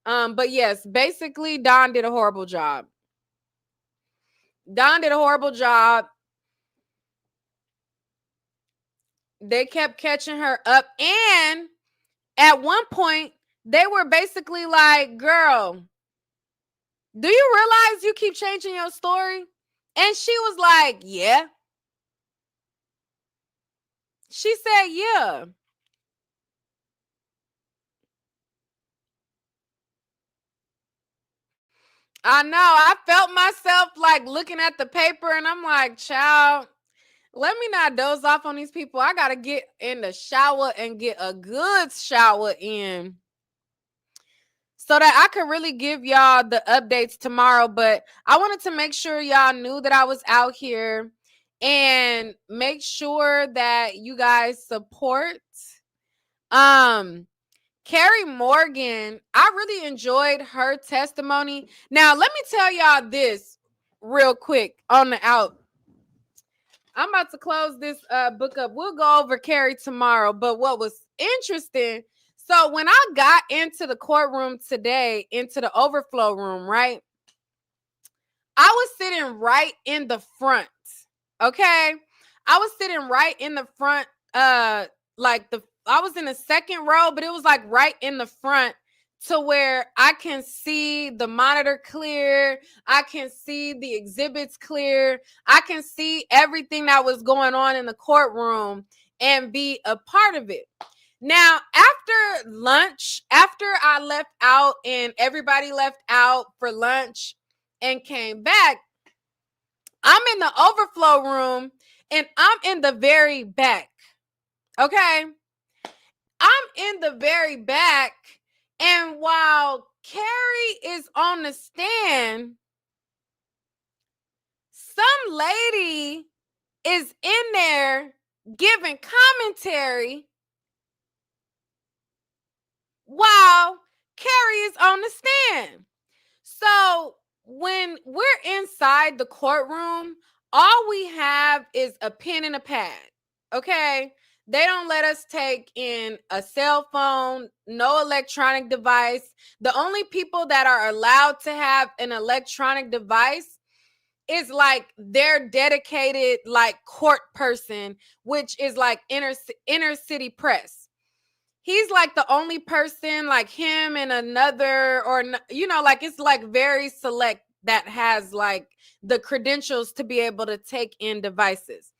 But yes, basically Dawn did a horrible job. Dawn did a horrible job. They kept catching her up, and at one point they were basically like, girl, do you realize you keep changing your story? And she was like, yeah. She said, yeah. I know. I felt myself like looking at the paper and I'm like, child, let me not doze off on these people. I got to get in the shower and get a good shower in so that I could really give y'all the updates tomorrow. But I wanted to make sure y'all knew that I was out here and make sure that you guys support Carrie Morgan. I really enjoyed her testimony. Now, let me tell y'all this real quick on the out. I'm about to close this book up. We'll go over Carrie tomorrow. But what was interesting, so when I got into the courtroom today, into the overflow room, right? I was sitting right in the front. Okay. I was sitting right in the front, I was in the second row, but it was like right in the front to where I can see the monitor clear. I can see the exhibits clear. I can see everything that was going on in the courtroom and be a part of it. Now, after lunch, after I left out and everybody left out for lunch and came back, I'm in the overflow room and I'm in the very back. Okay. I'm in the very back. And while Carrie is on the stand, some lady is in there giving commentary while Carrie is on the stand. So when we're inside the courtroom, all we have is a pen and a pad. Okay. They don't let us take in a cell phone, no electronic device. The only people that are allowed to have an electronic device is like their dedicated like court person, which is like inner city press. he's like the only person, like him and another, or like it's like very select that has like the credentials to be able to take in devices.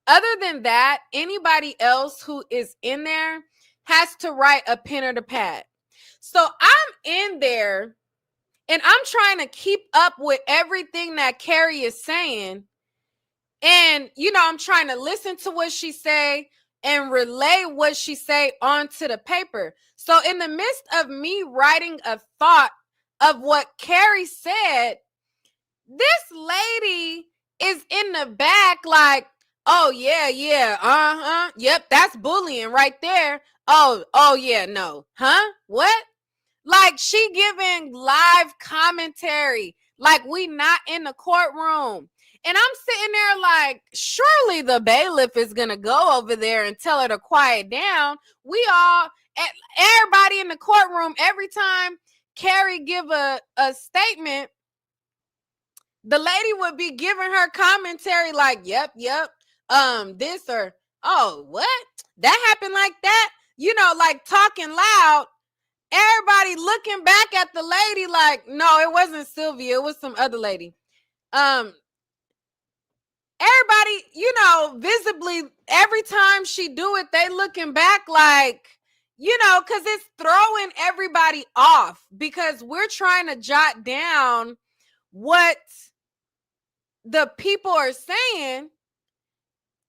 Other than that, anybody else who is in there has to write a pen or the pad. So I'm in there and I'm trying to keep up with everything that Carrie is saying. And, I'm trying to listen to what she say and relay what she say onto the paper. So in the midst of me writing a thought of what Carrie said, this lady is in the back like, oh, yeah, yep, that's bullying right there. Oh, yeah, no. Huh? What? Like she giving live commentary, like we not in the courtroom. And I'm sitting there like, surely the bailiff is going to go over there and tell her to quiet down. Everybody in the courtroom, every time Carrie give a statement, the lady would be giving her commentary like, yep, this or, oh, what? That happened like that? Like talking loud. Everybody looking back at the lady like, no, it wasn't Sylvia. It was some other lady. Everybody, visibly, every time she do it, they looking back like, because it's throwing everybody off because we're trying to jot down what the people are saying.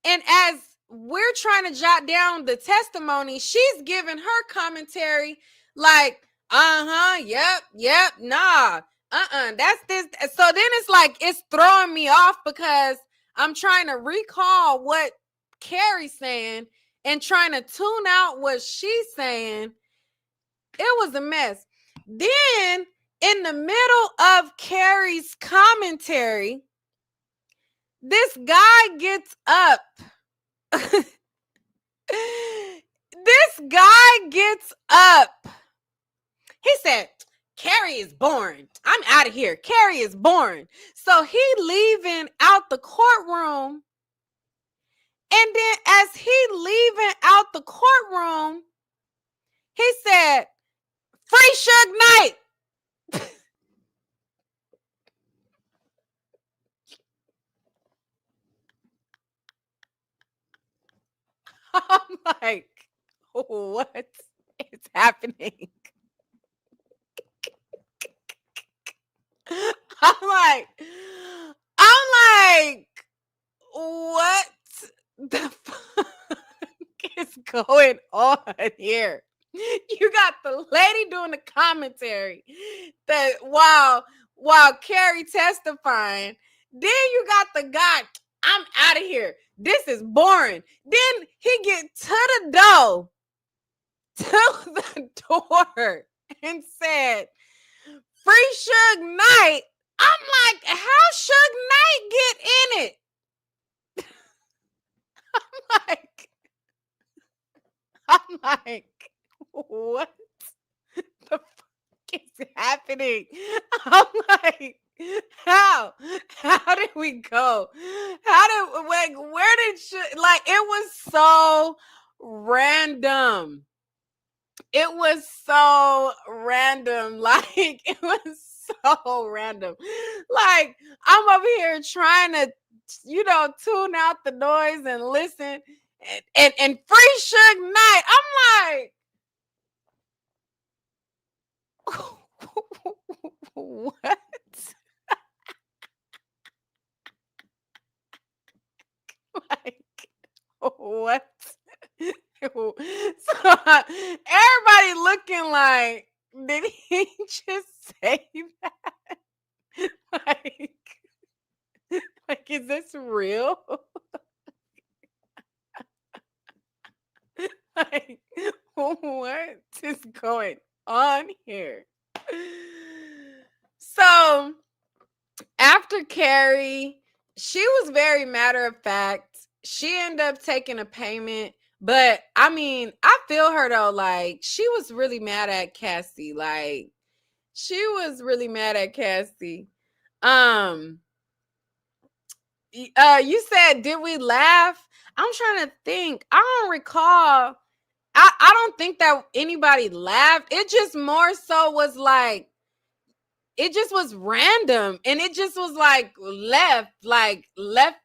And as we're trying to jot down the testimony, she's giving her commentary like, yep, nah, that's this. So then it's like, it's throwing me off because I'm trying to recall what Carrie's saying and trying to tune out what she's saying. It was a mess. Then in the middle of Carrie's commentary, this guy gets up. This guy gets up. He said, Carrie is boring. I'm out of here. Carrie is boring. So he leaving out the courtroom. And then as he leaving out the courtroom, he said, free Suge Knight. I'm like, what is happening? I'm like, what the fuck is going on here? You got the lady doing the commentary that while Carrie testifying, then you got the guy, I'm out of here. This is boring. Then he get to the door and said, free Suge Knight. I'm like, how Suge Knight get in it? I'm like, what the fuck is happening? I'm like, how did we go? Where did it was so random. It was so random. Like, it was so random. Like, I'm over here trying to, tune out the noise and listen and free Suge Knight. I'm like, what? Like, what? So everybody looking like, did he just say that? Like, is this real? Like, what is going on here? So after Carrie, she was very matter of fact. She ended up taking a payment. But I mean, I feel her though. Like, she was really mad at Cassie. Like, she was really mad at Cassie. You said, did we laugh? I'm trying to think. I don't recall I don't think that anybody laughed. It just more so was like, it just was random, and it just was like left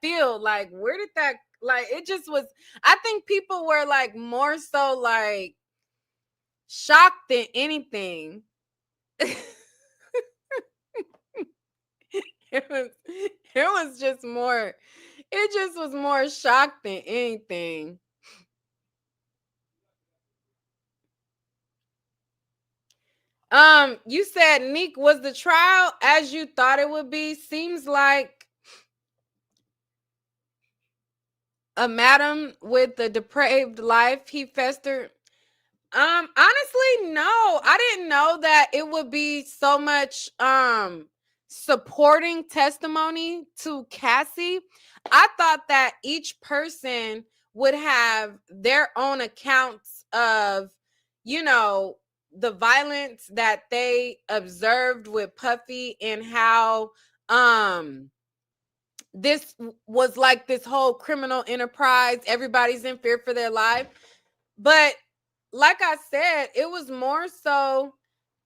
field. Like, where did that, like, it just was. I think people were like more so like shocked than anything. It was just more, it just was more shocked than anything. You said, Neek, was the trial as you thought it would be? Seems like a madam with a depraved life. He festered. Honestly, no. I didn't know that it would be so much supporting testimony to Cassie. I thought that each person would have their own accounts of, you know, the violence that they observed with Puffy, and how this was like this whole criminal enterprise. Everybody's in fear for their life. But like I said, it was more so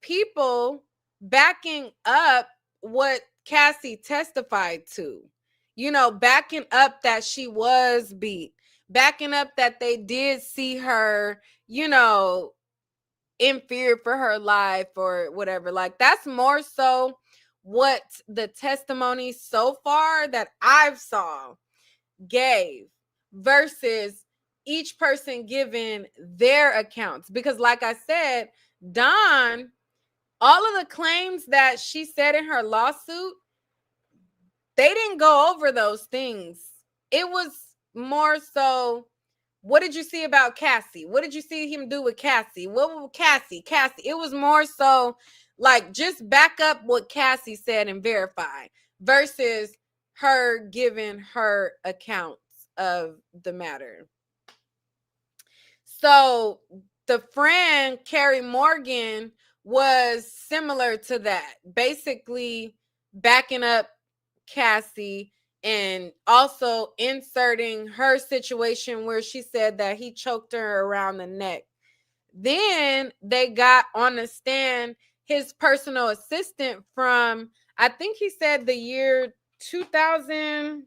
people backing up what Cassie testified to. You know, backing up that she was beat, backing up that they did see her, you know, in fear for her life or whatever. Like, that's more so what the testimony so far that I've saw gave, versus each person giving their accounts. Because like I said, Dawn, all of the claims that she said in her lawsuit, they didn't go over those things. It was more so, what did you see about Cassie? What did you see him do with Cassie? What was Cassie? It was more so like, just back up what Cassie said and verify, versus her giving her accounts of the matter. So the friend, Carrie Morgan, was similar to that, basically backing up Cassie and also inserting her situation where she said that he choked her around the neck. Then they got on the stand his personal assistant from, I think he said the year 2000.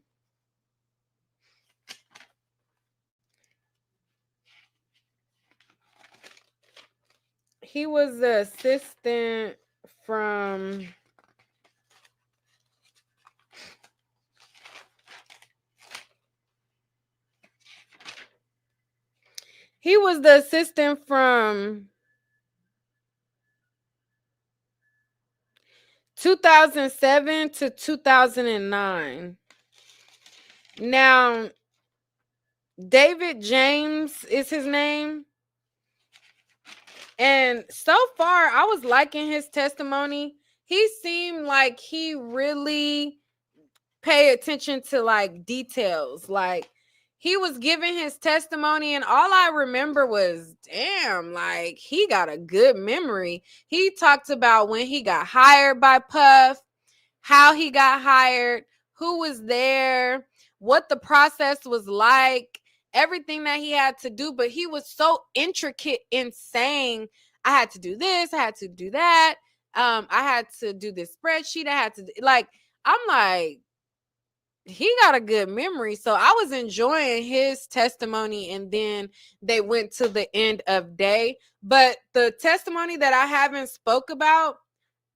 He was the assistant from, he was the assistant from 2007 to 2009. Now, David James is his name. And so far, I was liking his testimony. He seemed like he really paid attention to like details. Like, he was giving his testimony, and all I remember was, damn, like, he got a good memory. He talked about when he got hired by Puff, how he got hired, who was there, what the process was like, everything that he had to do. But he was so intricate in saying, I had to do this, I had to do that, I had to do this spreadsheet, I had to, like, I'm like, he got a good memory. So I was enjoying his testimony, and then they went to the end of day. But the testimony that I haven't spoke about,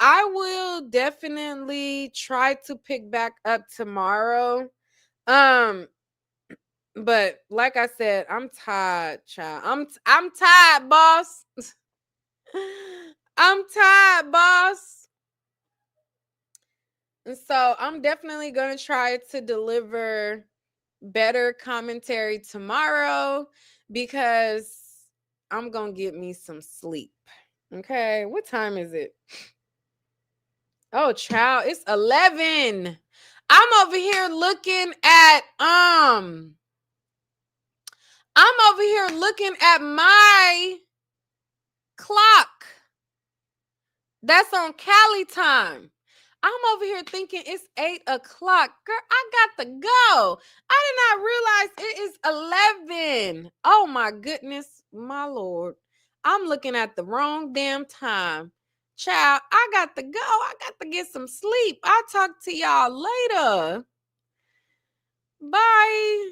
I will definitely try to pick back up tomorrow. Um, but like I said, I'm tired, child. I'm tired, boss. I'm tired, boss. And so I'm definitely gonna try to deliver better commentary tomorrow, because I'm gonna get me some sleep. Okay, what time is it? Oh, child, it's 11. I'm over here looking at I'm over here looking at my clock. That's on Cali time. I'm over here thinking it's 8 o'clock. Girl, I got to go. I did not realize it is 11. Oh my goodness, my Lord. I'm looking at the wrong damn time. Child, I got to go. I got to get some sleep. I'll talk to y'all later. Bye.